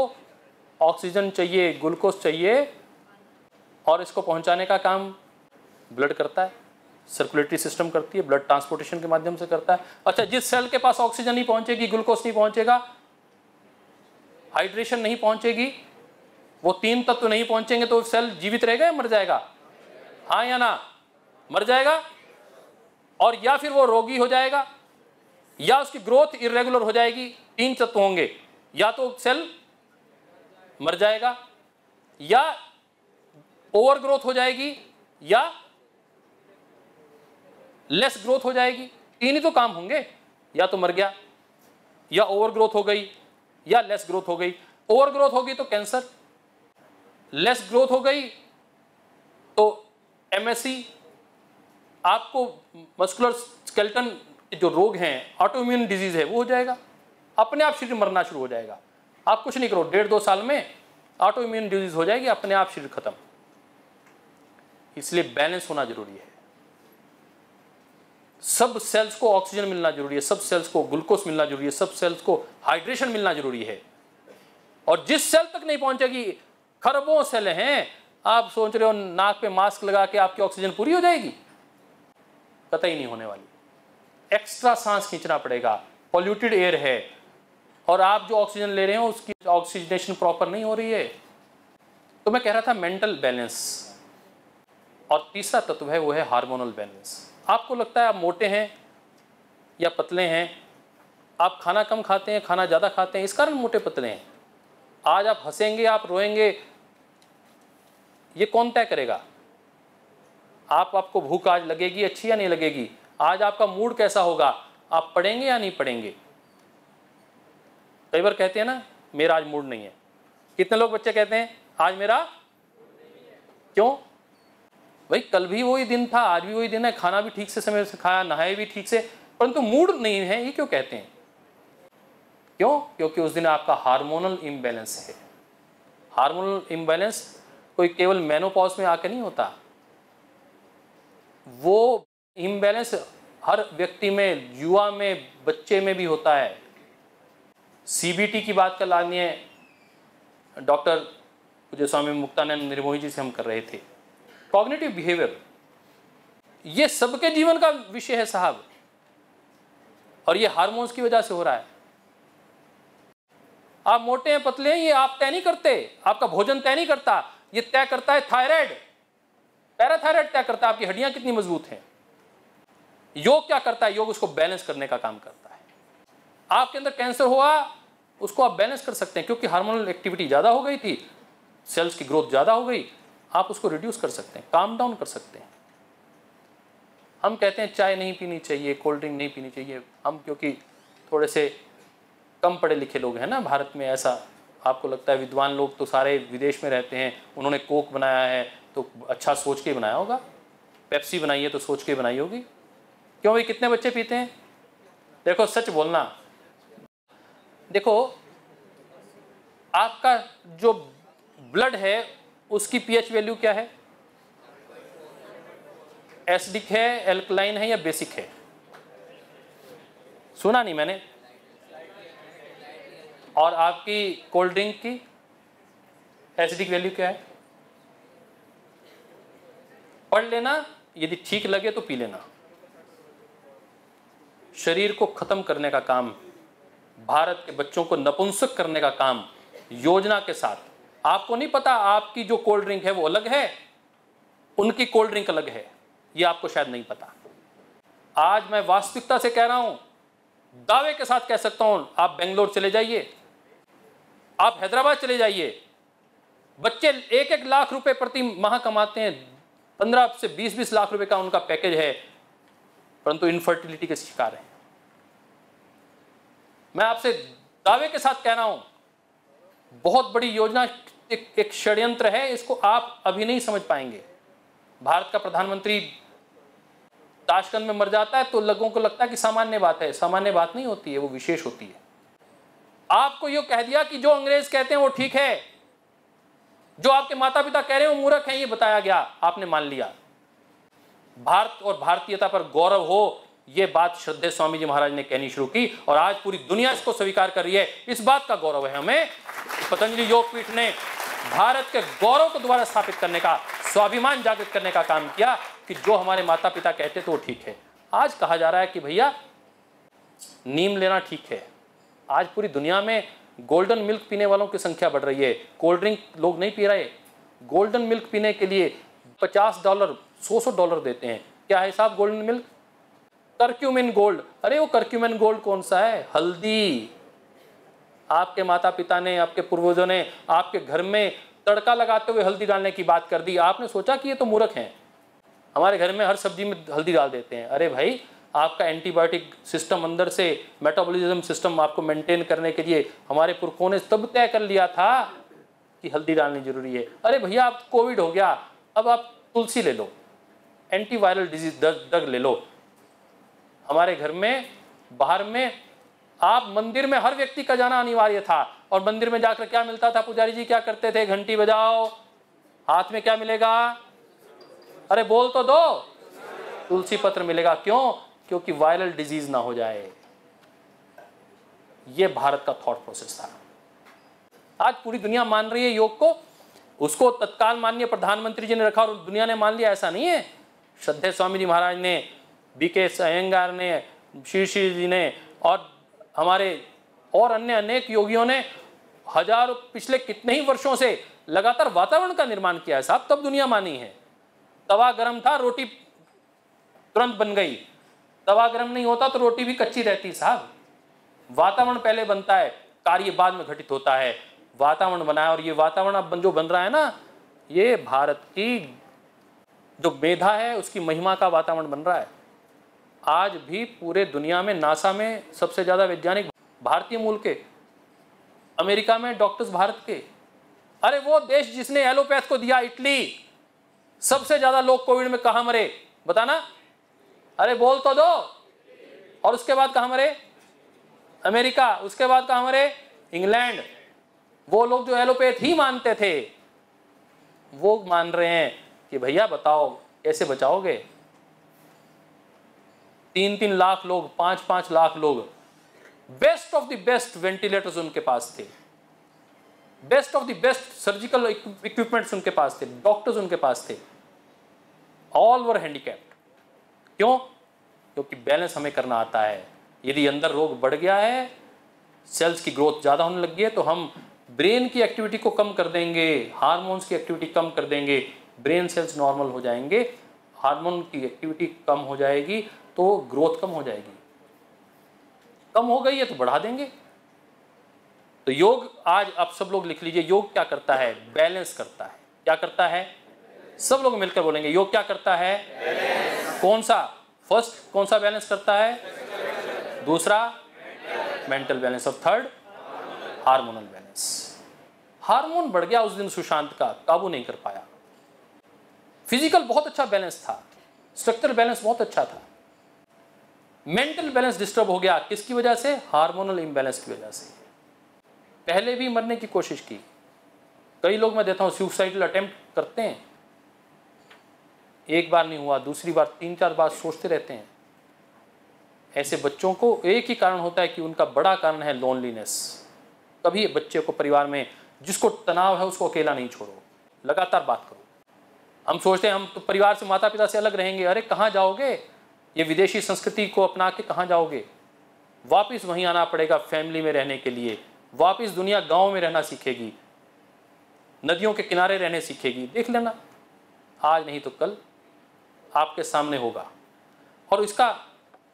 ऑक्सीजन चाहिए, ग्लूकोज चाहिए, और इसको पहुंचाने का काम ब्लड करता है, सर्कुलेटरी सिस्टम करती है, ब्लड ट्रांसपोर्टेशन के माध्यम से करता है। अच्छा, जिस सेल के पास ऑक्सीजन नहीं पहुंचेगी, ग्लूकोज नहीं पहुंचेगा, हाइड्रेशन नहीं पहुंचेगी, वो तीन तत्व नहीं पहुंचेंगे, तो सेल जीवित रहेगा या मर जाएगा? हाँ या ना? मर जाएगा, और या फिर वो रोगी हो जाएगा, या उसकी ग्रोथ इरेगुलर हो जाएगी। तीन तत्व होंगे, या तो सेल मर जाएगा, या ओवर ग्रोथ हो जाएगी, या लेस ग्रोथ हो जाएगी। तीन ही तो काम होंगे, या तो मर गया, या ओवर ग्रोथ हो गई, या लेस ग्रोथ हो गई। ओवर ग्रोथ होगी तो कैंसर, लेस ग्रोथ हो गई तो एमएससी, आपको मस्कुलर स्केलेटन जो रोग हैं, ऑटोइम्यून डिजीज है, वो हो जाएगा, अपने आप शरीर मरना शुरू हो जाएगा। आप कुछ नहीं करो, 1.5-2 साल में ऑटोइम्यून डिजीज हो जाएगी, अपने आप शरीर खत्म। इसलिए बैलेंस होना जरूरी है। सब सेल्स को ऑक्सीजन मिलना जरूरी है, सब सेल्स को ग्लूकोज मिलना जरूरी है, सब सेल्स को हाइड्रेशन मिलना जरूरी है। और जिस सेल तक नहीं पहुंचेगी, खरबों सेल हैं, आप सोच रहे हो नाक पे मास्क लगा के आपकी ऑक्सीजन पूरी हो जाएगी? कतई नहीं होने वाली। एक्स्ट्रा सांस खींचना पड़ेगा, पॉल्यूटेड एयर है, और आप जो ऑक्सीजन ले रहे हो उसकी ऑक्सीजनेशन प्रॉपर नहीं हो रही है। तो मैं कह रहा था मेंटल बैलेंस। और तीसरा तत्व है, वो है हार्मोनल बैलेंस। आपको लगता है आप मोटे हैं या पतले हैं, आप खाना कम खाते हैं, खाना ज़्यादा खाते हैं, इस कारण मोटे पतले हैं। आज आप हंसेंगे, आप रोएंगे, ये कौन तय करेगा? आपको भूख आज लगेगी अच्छी या नहीं लगेगी? आज आपका मूड कैसा होगा? आप पढ़ेंगे या नहीं पढ़ेंगे? कई बार कहते हैं ना, मेरा आज मूड नहीं है। कितने लोग बच्चे कहते हैं आज मेरा, क्यों भाई? कल भी वही दिन था, आज भी वही दिन है, खाना भी ठीक से समय से खाया, नहाए भी ठीक से, परंतु मूड नहीं है, ये क्यों कहते हैं? क्यों? क्योंकि उस दिन आपका हार्मोनल इम्बैलेंस है। हार्मोनल इम्बैलेंस कोई केवल मेनोपॉज में आके नहीं होता, वो इम्बैलेंस हर व्यक्ति में, युवा में, बच्चे में भी होता है। सीबीटी की बात कर लानी है, डॉक्टर पूज्य स्वामी मुक्तानंद निर्मोही जी से हम कर रहे थे। कॉग्निटिव बिहेवियर, ये सबके जीवन का विषय है साहब, और ये हार्मोन्स की वजह से हो रहा है। आप मोटे हैं पतले हैं, ये आप तय नहीं करते, आपका भोजन तय नहीं करता, ये तय करता है थायराइड, पैराथायराइड तय करता है आपकी हड्डियां कितनी मजबूत हैं। योग क्या करता है? योग उसको बैलेंस करने का काम करता है। आपके अंदर कैंसर हुआ, उसको आप बैलेंस कर सकते हैं, क्योंकि हार्मोनल एक्टिविटी ज़्यादा हो गई थी, सेल्स की ग्रोथ ज़्यादा हो गई, आप उसको रिड्यूस कर सकते हैं, काम डाउन कर सकते हैं। हम कहते हैं चाय नहीं पीनी चाहिए, कोल्ड ड्रिंक नहीं पीनी चाहिए, हम क्योंकि थोड़े से कम पढ़े लिखे लोग हैं ना भारत में, ऐसा आपको लगता है विद्वान लोग तो सारे विदेश में रहते हैं, उन्होंने कोक बनाया है तो अच्छा सोच के बनाया होगा, पेप्सी बनाई है तो सोच के बनाई होगी। क्यों भाई, कितने बच्चे पीते हैं? देखो सच बोलना, देखो आपका जो ब्लड है उसकी पीएच वैल्यू क्या है? एसिडिक है, एल्कलाइन है या बेसिक है? सुना नहीं मैंने। और आपकी कोल्ड ड्रिंक की एसिडिक वैल्यू क्या है? पढ़ लेना, यदि ठीक लगे तो पी लेना। शरीर को खत्म करने का काम, भारत के बच्चों को नपुंसक करने का काम योजना के साथ। आपको नहीं पता आपकी जो कोल्ड ड्रिंक है वो अलग है, उनकी कोल्ड ड्रिंक अलग है, ये आपको शायद नहीं पता। आज मैं वास्तविकता से कह रहा हूं, दावे के साथ कह सकता हूं, आप बेंगलोर चले जाइए, आप हैदराबाद चले जाइए, बच्चे 1-1 लाख रुपए प्रति माह कमाते हैं, 15 से 20-20 लाख रुपए का उनका पैकेज है, परंतु इनफर्टिलिटी के शिकार हैं। मैं आपसे दावे के साथ कह रहा हूं, बहुत बड़ी योजना, एक षड्यंत्र है, इसको आप अभी नहीं समझ पाएंगे। भारत का प्रधानमंत्री ताशकंद में मर जाता है तो लोगों को लगता है कि सामान्य बात है, सामान्य बात नहीं होती है, वो विशेष होती है। आपको ये कह दिया कि जो अंग्रेज कहते हैं वो ठीक है, जो आपके माता पिता कह रहे हैं वो मूर्ख हैं, ये बताया गया, आपने मान लिया। भारत और भारतीयता पर गौरव हो, ये बात श्रद्धेय स्वामी जी महाराज ने कहनी शुरू की, और आज पूरी दुनिया इसको स्वीकार कर रही है। इस बात का गौरव है हमें, पतंजलि योगपीठ ने भारत के गौरव को दोबारा स्थापित करने का, स्वाभिमान जागृत करने का काम किया कि जो हमारे माता पिता कहते तो वो ठीक है। आज कहा जा रहा है कि भैया नीम लेना ठीक है। आज पूरी दुनिया में गोल्डन मिल्क पीने वालों की संख्या बढ़ रही है, कोल्ड ड्रिंक लोग नहीं पी रहे। गोल्डन मिल्क पीने के लिए $50, $100 देते हैं। क्या है साहब गोल्डन मिल्क? Curcumin gold. अरे वो कर्क्यूमिन गोल्ड कौन सा है? हल्दी। आपके माता पिता ने, आपके पूर्वजों ने आपके घर में तड़का लगाते हुए हल्दी डालने की बात कर दी, आपने सोचा कि ये तो मूर्ख हैं। हमारे घर में हर सब्जी में हल्दी डाल देते हैं। अरे भाई, आपका एंटीबायोटिक सिस्टम अंदर से, मेटाबॉलिज्म सिस्टम आपको मेंटेन करने के लिए हमारे पुरखों ने तब तय कर लिया था कि हल्दी डालनी जरूरी है। अरे भैया, आप कोविड हो गया, अब आप तुलसी ले लो, एंटीवायरल डिजीज दर्द ले लो। हमारे घर में, बाहर में, आप मंदिर में हर व्यक्ति का जाना अनिवार्य था, और मंदिर में जाकर क्या मिलता था? पुजारी जी क्या करते थे? घंटी बजाओ, हाथ में क्या मिलेगा? अरे बोल तो दो, तुलसी पत्र मिलेगा। क्यों? क्योंकि वायरल डिजीज ना हो जाए। ये भारत का थॉट प्रोसेस था। आज पूरी दुनिया मान रही है योग को, उसको तत्काल माननीय प्रधानमंत्री जी ने रखा और दुनिया ने मान लिया, ऐसा नहीं है। श्रद्धेय स्वामी जी महाराज ने, बीके अयंगार ने, शीर्षी जी ने, और हमारे और अन्य अनेक योगियों ने हजारों, पिछले कितने ही वर्षों से लगातार वातावरण का निर्माण किया है साहब, तब दुनिया मानी है। तवा गर्म था, रोटी तुरंत बन गई। तवा गर्म नहीं होता तो रोटी भी कच्ची रहती साहब। वातावरण पहले बनता है, कार्य बाद में घटित होता है। वातावरण बना है, और ये वातावरण अब जो बन रहा है ना, ये भारत की जो मेधा है उसकी महिमा का वातावरण बन रहा है। आज भी पूरे दुनिया में, नासा में सबसे ज्यादा वैज्ञानिक भारतीय मूल के, अमेरिका में डॉक्टर्स भारत के। अरे वो देश जिसने एलोपैथ को दिया, इटली, सबसे ज्यादा लोग कोविड में कहां मरे बताना? अरे बोल तो दो। और उसके बाद कहां मरे? अमेरिका, उसके बाद कहाँ मरे? इंग्लैंड। वो लोग जो एलोपैथ ही मानते थे वो मान रहे हैं कि भैया बताओ कैसे बचाओगे। 3-3 लाख लोग, 5-5 लाख लोग, best of the best ventilators उनके पास थे, best of the best surgical equipments उनके पास थे, डॉक्टर्स उनके पास थे, ऑल वर हैंडीकैप्ड। क्यों? क्योंकि बैलेंस हमें करना आता है। यदि अंदर रोग बढ़ गया है, सेल्स की ग्रोथ ज़्यादा होने लगी है, तो हम ब्रेन की एक्टिविटी को कम कर देंगे, हार्मोन्स की एक्टिविटी कम कर देंगे, ब्रेन सेल्स नॉर्मल हो जाएंगे, हार्मोन की एक्टिविटी कम हो जाएगी तो ग्रोथ कम हो जाएगी। कम हो गई है तो बढ़ा देंगे। तो योग, आज आप सब लोग लिख लीजिए, योग क्या करता है? बैलेंस करता है। क्या करता है? सब लोग मिलकर बोलेंगे, योग क्या करता है? बैलेंस। कौन सा? फर्स्ट कौन सा बैलेंस करता है? दूसरा मेंटल बैलेंस, और थर्ड हार्मोनल बैलेंस। हार्मोन बढ़ गया उस दिन सुशांत का, काबू नहीं कर पाया। फिजिकल बहुत अच्छा बैलेंस था, स्ट्रक्चरल बैलेंस बहुत अच्छा था, मेंटल बैलेंस डिस्टर्ब हो गया। किसकी वजह से? हार्मोनल इम्बैलेंस की वजह से। पहले भी मरने की कोशिश की, कई लोग मैं देता हूं सुसाइडल अटेम्प्ट करते हैं, एक बार नहीं हुआ, दूसरी बार, 3-4 बार सोचते रहते हैं। ऐसे बच्चों को एक ही कारण होता है कि उनका बड़ा कारण है लोनलीनेस। कभी बच्चे को परिवार में जिसको तनाव है उसको अकेला नहीं छोड़ो, लगातार बात करो। हम सोचते हैं हम तो परिवार से, माता पिता से अलग रहेंगे, अरे कहाँ जाओगे? ये विदेशी संस्कृति को अपना के कहाँ जाओगे? वापस वहीं आना पड़ेगा फैमिली में रहने के लिए। वापस दुनिया गांव में रहना सीखेगी, नदियों के किनारे रहने सीखेगी। देख लेना, आज नहीं तो कल आपके सामने होगा। और इसका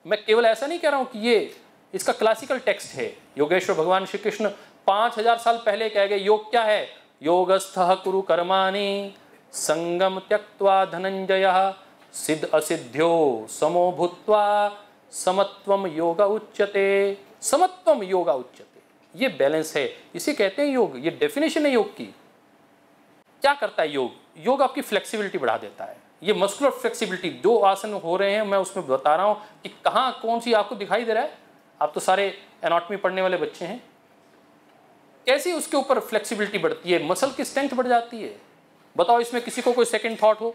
मैं केवल ऐसा नहीं कह रहा हूं कि ये इसका क्लासिकल टेक्स्ट है। योगेश्वर भगवान श्री कृष्ण 5000 साल पहले कह गए योग क्या है? योगस्थः कुरु कर्माणि संगम त्यक्त्वा धनंजयः सिद्ध असिद्ध्यो समो भूत्वा समत्वम योगा उच्यते। समत्वम योगा उच्यते, ये बैलेंस है, इसे कहते हैं योग। ये डेफिनेशन है योग की। क्या करता है योग? योग आपकी फ्लेक्सिबिलिटी बढ़ा देता है। ये मस्कुलर फ्लेक्सिबिलिटी, जो आसन हो रहे हैं मैं उसमें बता रहा हूं कि कहां कौन सी आपको दिखाई दे रहा है। आप तो सारे एनाटॉमी पढ़ने वाले बच्चे हैं। कैसी उसके ऊपर फ्लेक्सिबिलिटी बढ़ती है, मसल की स्ट्रेंथ बढ़ जाती है। बताओ इसमें किसी को कोई सेकंड थॉट हो?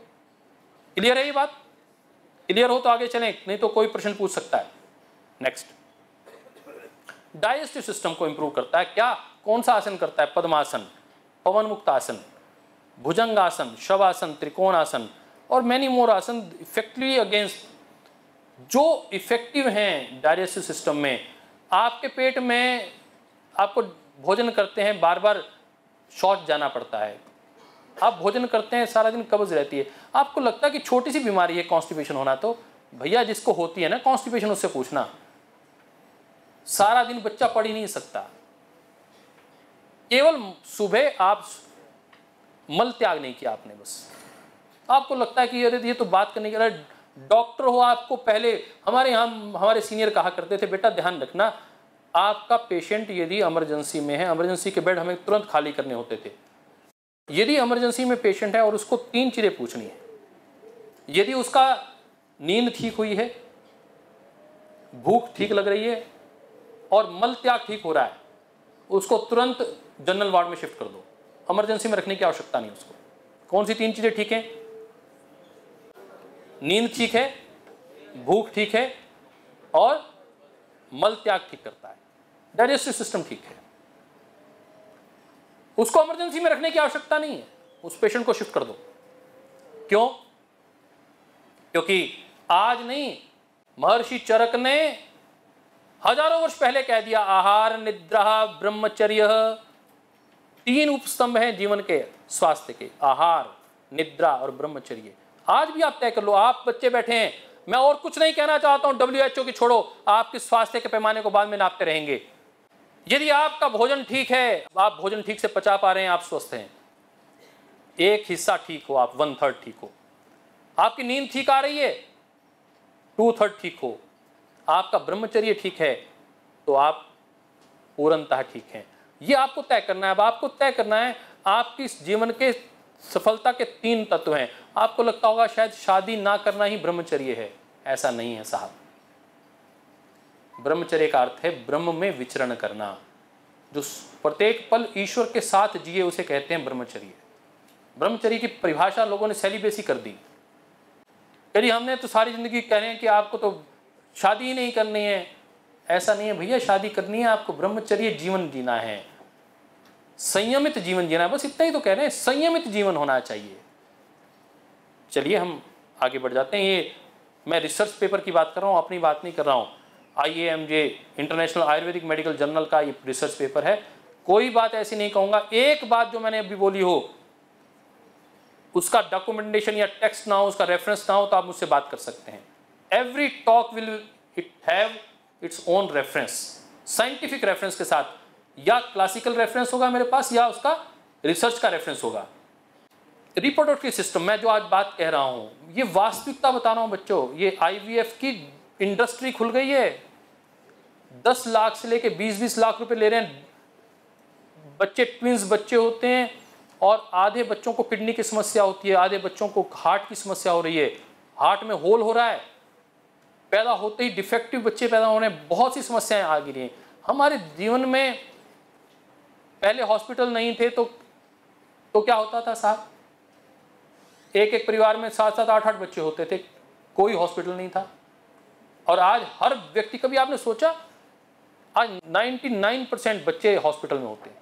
क्लियर है ये बात? क्लियर हो तो आगे चलें, नहीं तो कोई प्रश्न पूछ सकता है। नेक्स्ट, डाइजेस्टिव सिस्टम को इंप्रूव करता है। क्या? कौन सा आसन करता है? पद्मासन, पवन मुक्त आसन, भुजंगासन, शवासन, त्रिकोणासन और मैनी मोर आसन इफेक्टिवली अगेंस्ट, जो इफेक्टिव हैं डाइजेस्टिव सिस्टम में। आपके पेट में आपको भोजन करते हैं, बार बार शौच जाना पड़ता है, आप भोजन करते हैं, सारा दिन कब्ज रहती है। आपको लगता है कि छोटी सी बीमारी है कॉन्स्टिपेशन होना, तो भैया जिसको होती है ना कॉन्स्टिपेशन उससे पूछना। सारा दिन बच्चा पढ़ ही नहीं सकता। केवल सुबह आप मल त्याग नहीं किया आपने, बस आपको लगता है कि अरे ये तो बात करने के लिए डॉक्टर हो। आपको पहले हमारे यहाँ हमारे सीनियर कहा करते थे, बेटा ध्यान रखना, आपका पेशेंट यदि इमरजेंसी में है, इमरजेंसी के बेड हमें तुरंत खाली करने होते थे। यदि इमरजेंसी में पेशेंट है और उसको 3 चीजें पूछनी है। यदि उसका नींद ठीक हुई है, भूख ठीक लग रही है और मल त्याग ठीक हो रहा है, उसको तुरंत जनरल वार्ड में शिफ्ट कर दो। इमरजेंसी में रखने की आवश्यकता नहीं उसको। कौन सी 3 चीजें ठीक हैं? नींद ठीक है, भूख ठीक है और मल त्याग ठीक करता है, डाइजेस्टिव सिस्टम ठीक है। उसको इमरजेंसी में रखने की आवश्यकता नहीं है, उस पेशेंट को शिफ्ट कर दो। क्यों? क्योंकि आज नहीं, महर्षि चरक ने हजारों वर्ष पहले कह दिया, आहार, निद्रा, ब्रह्मचर्य, 3 उपस्तंभ हैं जीवन के स्वास्थ्य के, आहार, निद्रा और ब्रह्मचर्य। आज भी आप तय कर लो। आप बच्चे बैठे हैं, मैं और कुछ नहीं कहना चाहता हूं, WHO की छोड़ो, आपके स्वास्थ्य के पैमाने को बाद में नापते रहेंगे। यदि आपका भोजन ठीक है, आप भोजन ठीक से पचा पा रहे हैं, आप स्वस्थ हैं। एक हिस्सा ठीक हो, आप 1/3 ठीक हो। आपकी नींद ठीक आ रही है, 2/3 ठीक हो। आपका ब्रह्मचर्य ठीक है तो आप पूर्णतः ठीक हैं। ये आपको तय करना है। अब आपको तय करना है, आपकी जीवन के सफलता के 3 तत्व हैं। आपको लगता होगा शायद शादी ना करना ही ब्रह्मचर्य है, ऐसा नहीं है साहब। ब्रह्मचर्य का अर्थ है ब्रह्म में विचरण करना, जो प्रत्येक पल ईश्वर के साथ जिए उसे कहते हैं ब्रह्मचर्य। ब्रह्मचर्य की परिभाषा लोगों ने सेलिब्रेसी कर दी। यदि हमने तो सारी जिंदगी कह रहे हैं कि आपको तो शादी ही नहीं करनी है। ऐसा नहीं है भैया, शादी करनी है आपको, ब्रह्मचर्य जीवन जीना है, संयमित जीवन जीना है, बस इतना ही तो कह रहे हैं, संयमित जीवन होना चाहिए। चलिए हम आगे बढ़ जाते हैं। ये मैं रिसर्च पेपर की बात कर रहा हूँ, अपनी बात नहीं कर रहा हूँ। IAMJ international Ayurvedic medical journal का ये रिसर्च पेपर है। कोई बात ऐसी नहीं कहूँगा, एक बात जो मैंने अभी बोली हो उसका डॉक्यूमेंटेशन या टेक्स्ट ना हो, उसका रेफरेंस ना हो, तो आप मुझसे बात कर सकते हैं। Every talk will it have its own reference, scientific reference के साथ, या क्लासिकल रेफरेंस होगा मेरे पास या उसका रिसर्च का रेफरेंस होगा। रिप्रोडक्टिव सिस्टम, मैं जो आज बात कह रहा हूँ ये वास्तविकता बता रहा हूँ बच्चों। ये IVF की इंडस्ट्री खुल गई है, 10 लाख से लेके 20-20 लाख रुपए ले रहे हैं बच्चे। ट्विंस बच्चे होते हैं और आधे बच्चों को किडनी की समस्या होती है, आधे बच्चों को हार्ट की समस्या हो रही है, हार्ट में होल हो रहा है, पैदा होते ही डिफेक्टिव बच्चे पैदा हो रहे हैं, बहुत सी समस्याएं आ गई हैं। हमारे जीवन में पहले हॉस्पिटल नहीं थे तो क्या होता था साहब, एक एक परिवार में 7-7 8-8 बच्चे होते थे, कोई हॉस्पिटल नहीं था। और आज हर व्यक्ति, कभी आपने सोचा आज 99% बच्चे हॉस्पिटल में होते हैं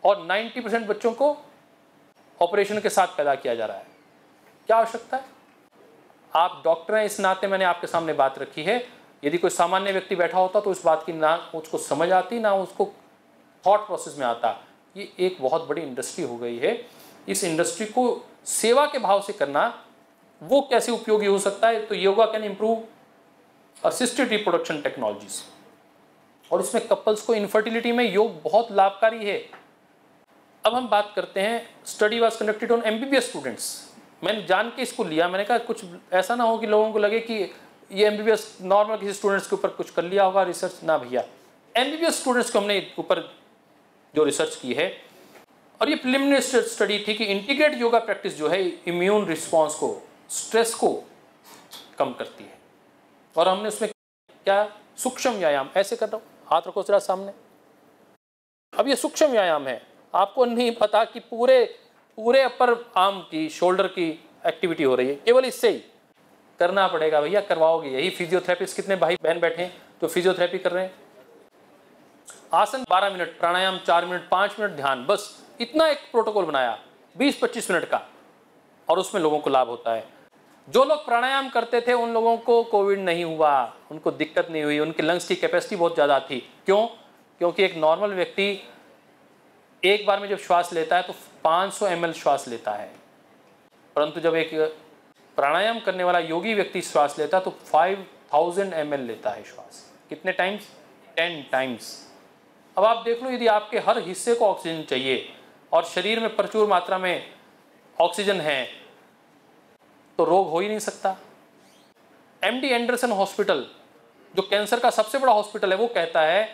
और 90% बच्चों को ऑपरेशन के साथ पैदा किया जा रहा है। क्या आवश्यकता है? आप डॉक्टर हैं, इस नाते मैंने आपके सामने बात रखी है। यदि कोई सामान्य व्यक्ति बैठा होता तो इस बात की ना उसको समझ आती, ना उसको थॉट प्रोसेस में आता। ये एक बहुत बड़ी इंडस्ट्री हो गई है। इस इंडस्ट्री को सेवा के भाव से करना, वो कैसे उपयोगी हो सकता है? तो yoga can improve assisted reproduction technologies, और इसमें कपल्स को इनफर्टिलिटी में योग बहुत लाभकारी है। अब हम बात करते हैं, study was conducted on MBBS students. मैंने जान के इसको लिया, मैंने कहा कुछ ऐसा ना हो कि लोगों को लगे कि ये MBBS नॉर्मल किसी स्टूडेंट्स के ऊपर कुछ कर लिया होगा रिसर्च। ना भैया, MBBS स्टूडेंट्स को हमने ऊपर जो रिसर्च की है, और ये प्रिलिमिनरी स्टडी थी कि इंटीग्रेट योगा प्रैक्टिस जो है इम्यून रिस्पॉन्स को, स्ट्रेस को कम करती है। और हमने उसमें क्या, सूक्ष्म व्यायाम, ऐसे कर रहा हूँ, हाथ रखो जरा सामने। अब ये सूक्ष्म व्यायाम है, आपको नहीं पता कि पूरे अपर आर्म की, शोल्डर की एक्टिविटी हो रही है, केवल इससे ही करना पड़ेगा भैया, करवाओगे। यही फिजियोथेरेपिस्ट कितने भाई बहन बैठे हैं तो फिजियोथेरेपी कर रहे हैं। आसन 12 मिनट, प्राणायाम 4 मिनट, 5 मिनट ध्यान, बस इतना एक प्रोटोकॉल बनाया 20-25 मिनट का, और उसमें लोगों को लाभ होता है। जो लोग प्राणायाम करते थे उन लोगों को कोविड नहीं हुआ, उनको दिक्कत नहीं हुई, उनके लंग्स की कैपेसिटी बहुत ज़्यादा थी। क्यों? क्योंकि एक नॉर्मल व्यक्ति एक बार में जब श्वास लेता है तो 500 ml श्वास लेता है, परंतु जब एक प्राणायाम करने वाला योगी व्यक्ति श्वास लेता है तो 5000 ml लेता है श्वास। कितने टाइम्स? 10 टाइम्स। अब आप देख लो, यदि आपके हर हिस्से को ऑक्सीजन चाहिए और शरीर में प्रचुर मात्रा में ऑक्सीजन है तो रोग हो ही नहीं सकता। MD एंडरसन हॉस्पिटल, जो कैंसर का सबसे बड़ा हॉस्पिटल है, वो कहता है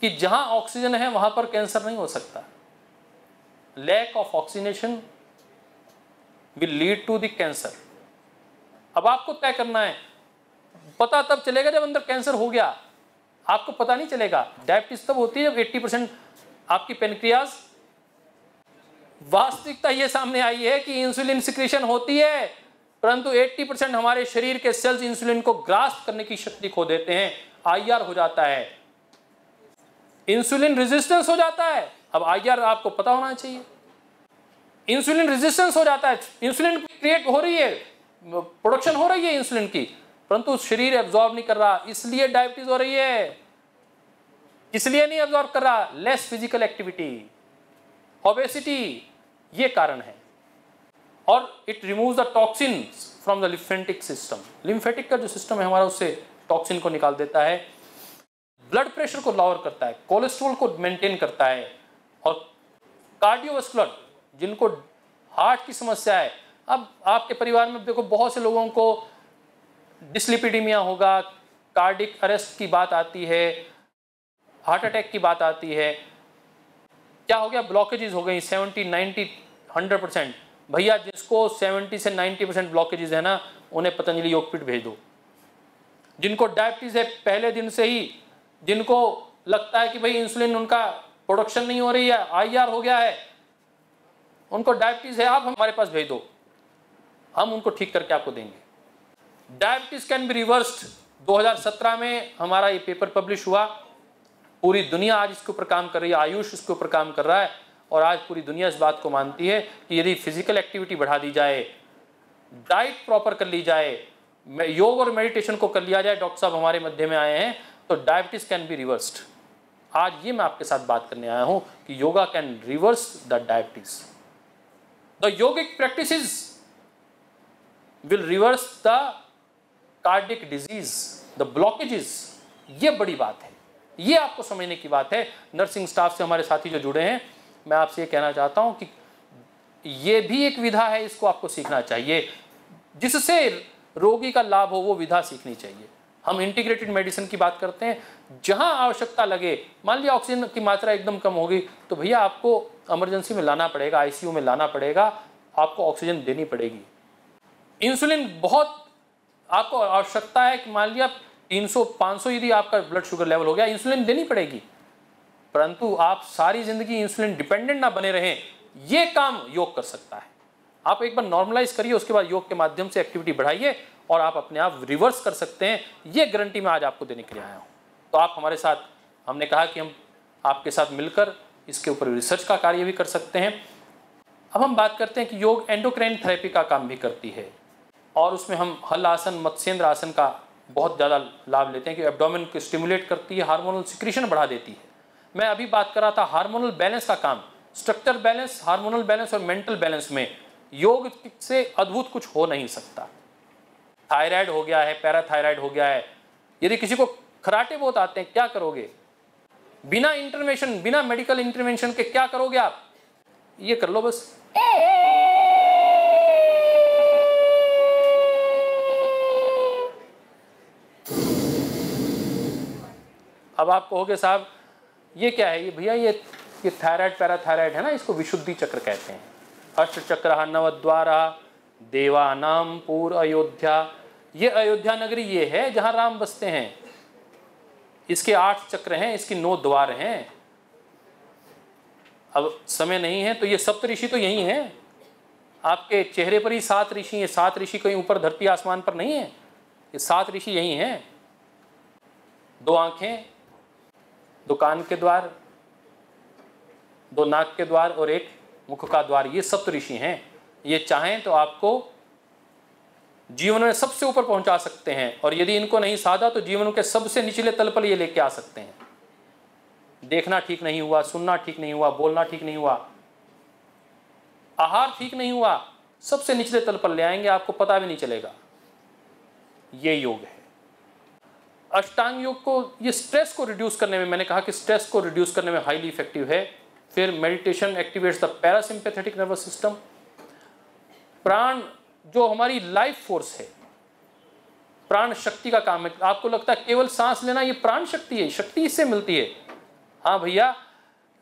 कि जहां ऑक्सीजन है वहां पर कैंसर नहीं हो सकता। Lack of oxygenation will lead to the cancer. अब आपको तय करना है, पता तब चलेगा जब अंदर कैंसर हो गया, आपको पता नहीं चलेगा। डायबिटीज तब होती है जब 80% आपकी पेनक्रियाज, वास्तविकता ये सामने आई है कि इंसुलिन सिक्रीशन होती है, परंतु 80% हमारे शरीर के सेल्स इंसुलिन को ग्रास्प करने की शक्ति खो देते हैं। IR हो जाता है, इंसुलिन रेजिस्टेंस हो जाता है। अब IR आपको पता होना चाहिए। इंसुलिन रेजिस्टेंस हो जाता है, इंसुलिन क्रिएट हो रही है, प्रोडक्शन हो रही है इंसुलिन की, परंतु शरीर एब्जॉर्ब नहीं कर रहा, इसलिए डायबिटीज हो रही है। इसलिए नहीं एब्जॉर्ब कर रहा, लेस फिजिकल एक्टिविटी, ओबेसिटी, ये कारण है। और it removes the toxins from the lymphatic system. Lymphatic का जो सिस्टम है हमारा, उससे टॉक्सिन को निकाल देता है। ब्लड प्रेशर को लोअर करता है, कोलेस्ट्रॉल को मेंटेन करता है, और कार्डियोवास्कुलर, जिनको हार्ट की समस्या है। अब आपके परिवार में देखो, बहुत से लोगों को डिस्लिपिडीमिया होगा, कार्डिक अरेस्ट की बात आती है, हार्ट अटैक की बात आती है। क्या हो गया? ब्लॉकेजेस हो गई 70, 90, 100%। भैया जिसको 70 से 90% ब्लॉकेजेस है ना, उन्हें पतंजलि योगपीठ भेज दो। जिनको डायबिटीज है पहले दिन से ही, जिनको लगता है कि भाई इंसुलिन उनका प्रोडक्शन नहीं हो रही है, IR हो गया है, उनको डायबिटीज है, आप हमारे पास भेज दो, हम उनको ठीक करके आपको देंगे। Diabetes can be reversed. 2017 में हमारा ये पेपर पब्लिश हुआ। पूरी दुनिया आज इसके ऊपर काम कर रही है, आयुष इसके ऊपर काम कर रहा है, और आज पूरी दुनिया इस बात को मानती है कि यदि फिजिकल एक्टिविटी बढ़ा दी जाए, डाइट प्रॉपर कर ली जाए, योग और मेडिटेशन को कर लिया जाए, डॉक्टर साहब हमारे मध्य में आए हैं, तो डायबिटीज कैन बी रिवर्स्ड। आज ये मैं आपके साथ बात करने आया हूं कि yoga can reverse the diabetes. The yogic practices will reverse the cardiac disease, the blockages. ये बड़ी बात है, ये आपको समझने की बात है। नर्सिंग स्टाफ से हमारे साथी जो जुड़े हैं, मैं आपसे ये कहना चाहता हूं कि ये भी एक विधा है, इसको आपको सीखना चाहिए। जिससे रोगी का लाभ हो वो विधा सीखनी चाहिए। हम इंटीग्रेटेड मेडिसिन की बात करते हैं, जहां आवश्यकता लगे, मान लिया ऑक्सीजन की मात्रा एकदम कम होगी तो भैया आपको इमरजेंसी में लाना पड़ेगा, ICU में लाना पड़ेगा, आपको ऑक्सीजन देनी पड़ेगी। इंसुलिन बहुत आपको आवश्यकता है कि मान लिया 300-500 यदि आपका ब्लड शुगर लेवल हो गया, इंसुलिन देनी पड़ेगी। परंतु आप सारी जिंदगी इंसुलिन डिपेंडेंट ना बने रहें, ये काम योग कर सकता है। आप एक बार नॉर्मलाइज करिए, उसके बाद योग के माध्यम से एक्टिविटी बढ़ाइए और आप अपने आप रिवर्स कर सकते हैं। ये गारंटी मैं आज आपको देने के लिए आया हूँ। तो आप हमारे साथ, हमने कहा कि हम आपके साथ मिलकर इसके ऊपर रिसर्च का कार्य भी कर सकते हैं। अब हम बात करते हैं कि योग एंडोक्राइन थेरेपी का काम भी करती है, और उसमें हम हल आसन, मत्स्येंद्र आसन का बहुत ज़्यादा लाभ लेते हैं कि एब्डोमेन को स्टिमुलेट करती है, हार्मोनल सिक्रीशन बढ़ा देती है। मैं अभी बात कर रहा था हार्मोनल बैलेंस का काम, स्ट्रक्चर बैलेंस, हार्मोनल बैलेंस और मेंटल बैलेंस में योग से अद्भुत कुछ हो नहीं सकता। थायराइड हो गया है, पैराथायराइड हो गया है, यदि किसी को खराटे बहुत आते हैं, क्या करोगे? बिना इंटरवेंशन, बिना मेडिकल इंटरवेंशन के क्या करोगे आप? ये कर लो बस। अब आप कहोगे साहब ये क्या है? ये भैया ये थायराइड पैराथायराइड है ना, इसको विशुद्धि चक्र कहते हैं। अष्ट चक्र नवद्वारा देवानाम पूर अयोध्या। ये अयोध्या नगरी ये है जहां राम बसते हैं। इसके 8 चक्र हैं, इसकी 9 द्वार हैं। अब समय नहीं है तो ये सप्त ऋषि तो यही हैं। आपके चेहरे पर ही 7 ऋषि हैं। 7 ऋषि कहीं ऊपर धरती आसमान पर नहीं है, ये 7 ऋषि यही हैं। 2 आंखें, 2 कान के द्वार, 2 नाक के द्वार और 1 मुख का द्वार, ये सप्त ऋषि हैं। ये चाहें तो आपको जीवन में सबसे ऊपर पहुंचा सकते हैं, और यदि इनको नहीं साधा तो जीवन के सबसे निचले तल पर ये लेके आ सकते हैं। देखना ठीक नहीं हुआ, सुनना ठीक नहीं हुआ, बोलना ठीक नहीं हुआ, आहार ठीक नहीं हुआ, सबसे निचले तल पर ले आएंगे, आपको पता भी नहीं चलेगा। ये योग है। अष्टांग योग को, ये स्ट्रेस को रिड्यूस करने में, मैंने कहा कि स्ट्रेस को रिड्यूस करने में हाईली इफेक्टिव है। फिर meditation activates the parasympathetic nervous system. प्राण जो हमारी लाइफ फोर्स है, प्राण शक्ति का काम है। आपको लगता है केवल सांस लेना ये प्राण शक्ति है, शक्ति इससे मिलती है। हाँ भैया,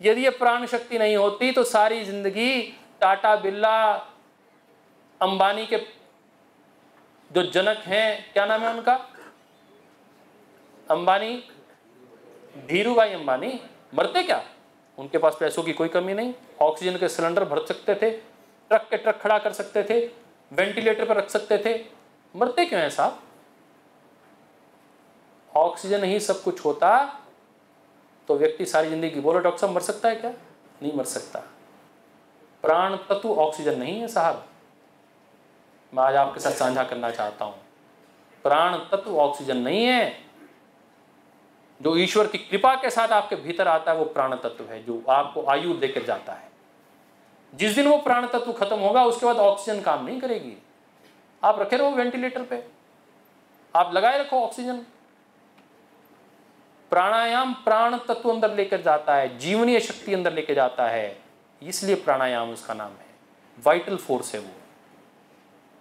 यदि ये प्राण शक्ति नहीं होती तो सारी जिंदगी टाटा, बिरला, अंबानी के जो जनक हैं, क्या नाम है उनका, अंबानी, धीरूभाई अंबानी, मरते क्या? उनके पास पैसों की कोई कमी नहीं, ऑक्सीजन के सिलेंडर भर सकते थे, ट्रक के ट्रक खड़ा कर सकते थे, वेंटिलेटर पर रख सकते थे, मरते क्यों हैं साहब? ऑक्सीजन ही सब कुछ होता तो व्यक्ति सारी जिंदगी, बोलो डॉक्टर साहब मर सकता है क्या? नहीं मर सकता। प्राण तत्व ऑक्सीजन नहीं है साहब। मैं आज आपके साथ साझा करना चाहता हूं, प्राण तत्व ऑक्सीजन नहीं है। जो ईश्वर की कृपा के साथ आपके भीतर आता है वो प्राण तत्व है, जो आपको आयु देकर जाता है। जिस दिन वो प्राण तत्व खत्म होगा उसके बाद ऑक्सीजन काम नहीं करेगी। आप रखे रहो वेंटिलेटर पे, आप लगाए रखो ऑक्सीजन। प्राणायाम प्राण तत्व अंदर लेकर जाता है, जीवनीय शक्ति अंदर लेकर जाता है, इसलिए प्राणायाम उसका नाम है। वाइटल फोर्स है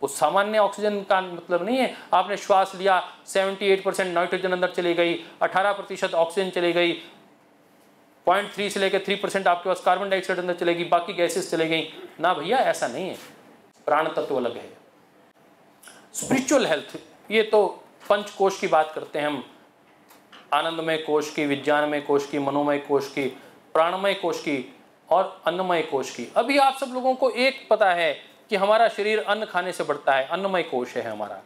वो सामान्य ऑक्सीजन का मतलब नहीं है। आपने श्वास लिया, 78% नाइट्रोजन अंदर चली गई, 18% ऑक्सीजन चली गई, 0.3 से लेकर 3% आपके पास कार्बन डाइऑक्साइड अंदर चलेगी, बाकी गैसेस चले गई ना भैया, ऐसा नहीं है। प्राण तत्व अलग है। स्पिरिचुअल हेल्थ, ये तो पंचकोश की बात करते हैं हम, आनंदमय कोश की, विज्ञानमय कोश की, मनोमय कोश की, प्राणमय कोश की और अन्नमय कोश की। अभी आप सब लोगों को एक पता है कि हमारा शरीर अन्न खाने से बढ़ता है, अन्नमय कोश है हमारा,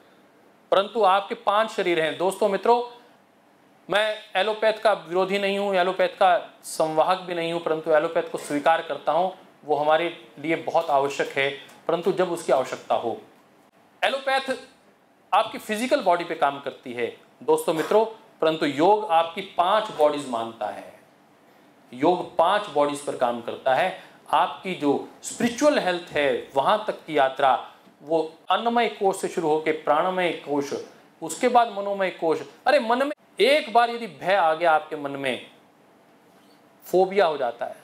परंतु आपके 5 शरीर हैं। दोस्तों मित्रों, मैं एलोपैथ का विरोधी नहीं हूँ, एलोपैथ का संवाहक भी नहीं हूँ, परंतु एलोपैथ को स्वीकार करता हूँ, वो हमारे लिए बहुत आवश्यक है, परंतु जब उसकी आवश्यकता हो। एलोपैथ आपकी फिजिकल बॉडी पे काम करती है दोस्तों मित्रों, परंतु योग आपकी 5 बॉडीज मानता है। योग 5 बॉडीज पर काम करता है। आपकी जो स्पिरिचुअल हेल्थ है वहां तक की यात्रा वो अन्नमय कोश से शुरू होकर प्राणमय कोश, उसके बाद मनोमय कोश। अरे मन में एक बार यदि भय आ गया आपके मन में, फोबिया हो जाता है।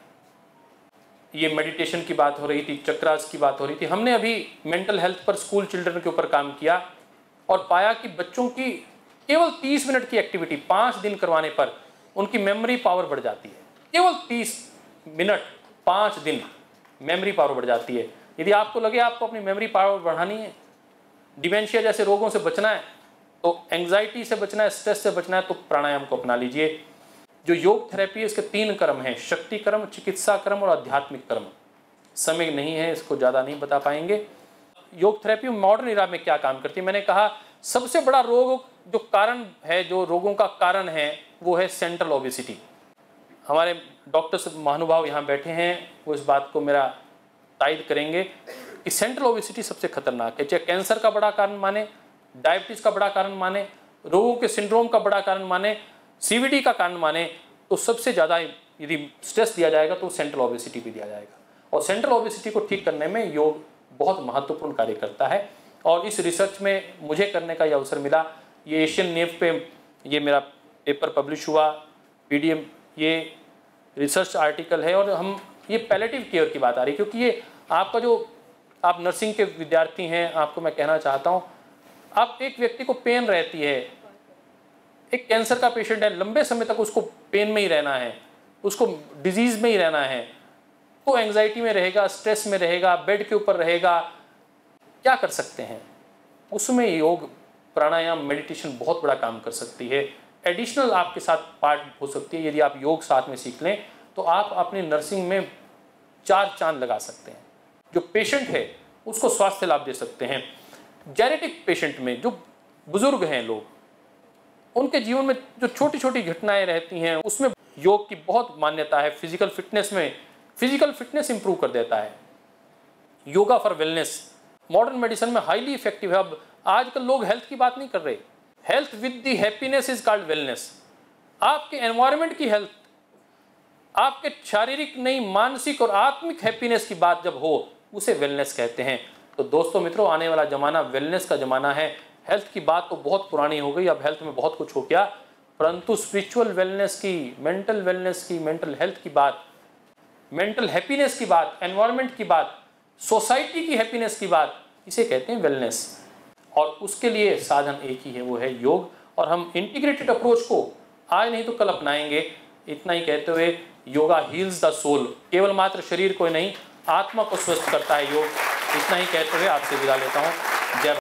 ये मेडिटेशन की बात हो रही थी, चक्रास की बात हो रही थी। हमने अभी मेंटल हेल्थ पर स्कूल चिल्ड्रन के ऊपर काम किया और पाया कि बच्चों की केवल 30 मिनट की एक्टिविटी 5 दिन करवाने पर उनकी मेमोरी पावर बढ़ जाती है। केवल 30 मिनट 5 दिन मेमोरी पावर बढ़ जाती है। यदि आपको लगे आपको अपनी मेमोरी पावर बढ़ानी है, डिमेंशिया जैसे रोगों से बचना है, तो एंग्जाइटी से बचना है, स्ट्रेस से बचना है, तो प्राणायाम को अपना लीजिए। जो योग थेरेपी है इसके 3 कर्म हैं, शक्ति कर्म, चिकित्सा कर्म और आध्यात्मिक कर्म। समय नहीं है, इसको ज़्यादा नहीं बता पाएंगे। योग थेरेपी मॉडर्न इरा में क्या काम करती है, मैंने कहा सबसे बड़ा रोग जो कारण है, जो रोगों का कारण है, वो है सेंट्रल ओबेसिटी। हमारे डॉक्टर्स महानुभाव यहाँ बैठे हैं, वो इस बात को मेरा तायद करेंगे कि सेंट्रल ओबेसिटी सबसे खतरनाक है। चाहे कैंसर का बड़ा कारण माने, डायबिटीज़ का बड़ा कारण माने, रोगों के सिंड्रोम का बड़ा कारण माने, सीवीडी का कारण माने, तो सबसे ज़्यादा यदि स्ट्रेस दिया जाएगा तो सेंट्रल ओबेसिटी भी दिया जाएगा। और सेंट्रल ओबेसिटी को ठीक करने में योग बहुत महत्वपूर्ण कार्य करता है। और इस रिसर्च में मुझे करने का ये अवसर मिला। ये एशियन नेव पे ये मेरा पेपर पब्लिश हुआ, पीडीएम ये रिसर्च आर्टिकल है। और हम ये पैलेटिव केयर की बात आ रही है, क्योंकि ये आपका जो आप नर्सिंग के विद्यार्थी हैं, आपको मैं कहना चाहता हूँ, आप एक व्यक्ति को पेन रहती है, एक कैंसर का पेशेंट है, लंबे समय तक उसको पेन में ही रहना है, उसको डिजीज़ में ही रहना है, तो एंग्जाइटी में रहेगा, स्ट्रेस में रहेगा, बेड के ऊपर रहेगा, क्या कर सकते हैं? उसमें योग, प्राणायाम, मेडिटेशन बहुत बड़ा काम कर सकती है। एडिशनल आपके साथ पार्ट हो सकती है। यदि आप योग साथ में सीख लें तो आप अपनी नर्सिंग में 4 चांद लगा सकते हैं। जो पेशेंट है उसको स्वास्थ्य लाभ दे सकते हैं। जेनेटिक पेशेंट में जो बुजुर्ग हैं लोग, उनके जीवन में जो छोटी छोटी घटनाएं रहती हैं, उसमें योग की बहुत मान्यता है। फिजिकल फिटनेस में, फिजिकल फिटनेस इंप्रूव कर देता है। Yoga for wellness modern medicine में हाईली इफेक्टिव है। अब आजकल लोग हेल्थ की बात नहीं कर रहे। Health with the happiness is called wellness. आपके एनवायरनमेंट की हेल्थ, आपके शारीरिक नहीं मानसिक और आत्मिक हैप्पीनेस की बात जब हो, उसे वेलनेस कहते हैं। तो दोस्तों मित्रों, आने वाला ज़माना वेलनेस का ज़माना है। हेल्थ की बात तो बहुत पुरानी हो गई, अब हेल्थ में बहुत कुछ हो गया, परंतु स्पिरिचुअल वेलनेस की, मेंटल वेलनेस की, मेंटल हेल्थ की बात, मेंटल हैप्पीनेस की बात, एनवायरनमेंट की बात, सोसाइटी की हैप्पीनेस की बात, इसे कहते हैं वेलनेस। और उसके लिए साधन एक ही है, वो है योग। और हम इंटीग्रेटेड अप्रोच को आज नहीं तो कल अपनाएंगे। इतना ही कहते हुए, योगा हील्स द सोल, केवल मात्र शरीर को नहीं, आत्मा को स्वस्थ करता है योग। इतना ही कहते हुए आपसे विदा लेता हूँ। जय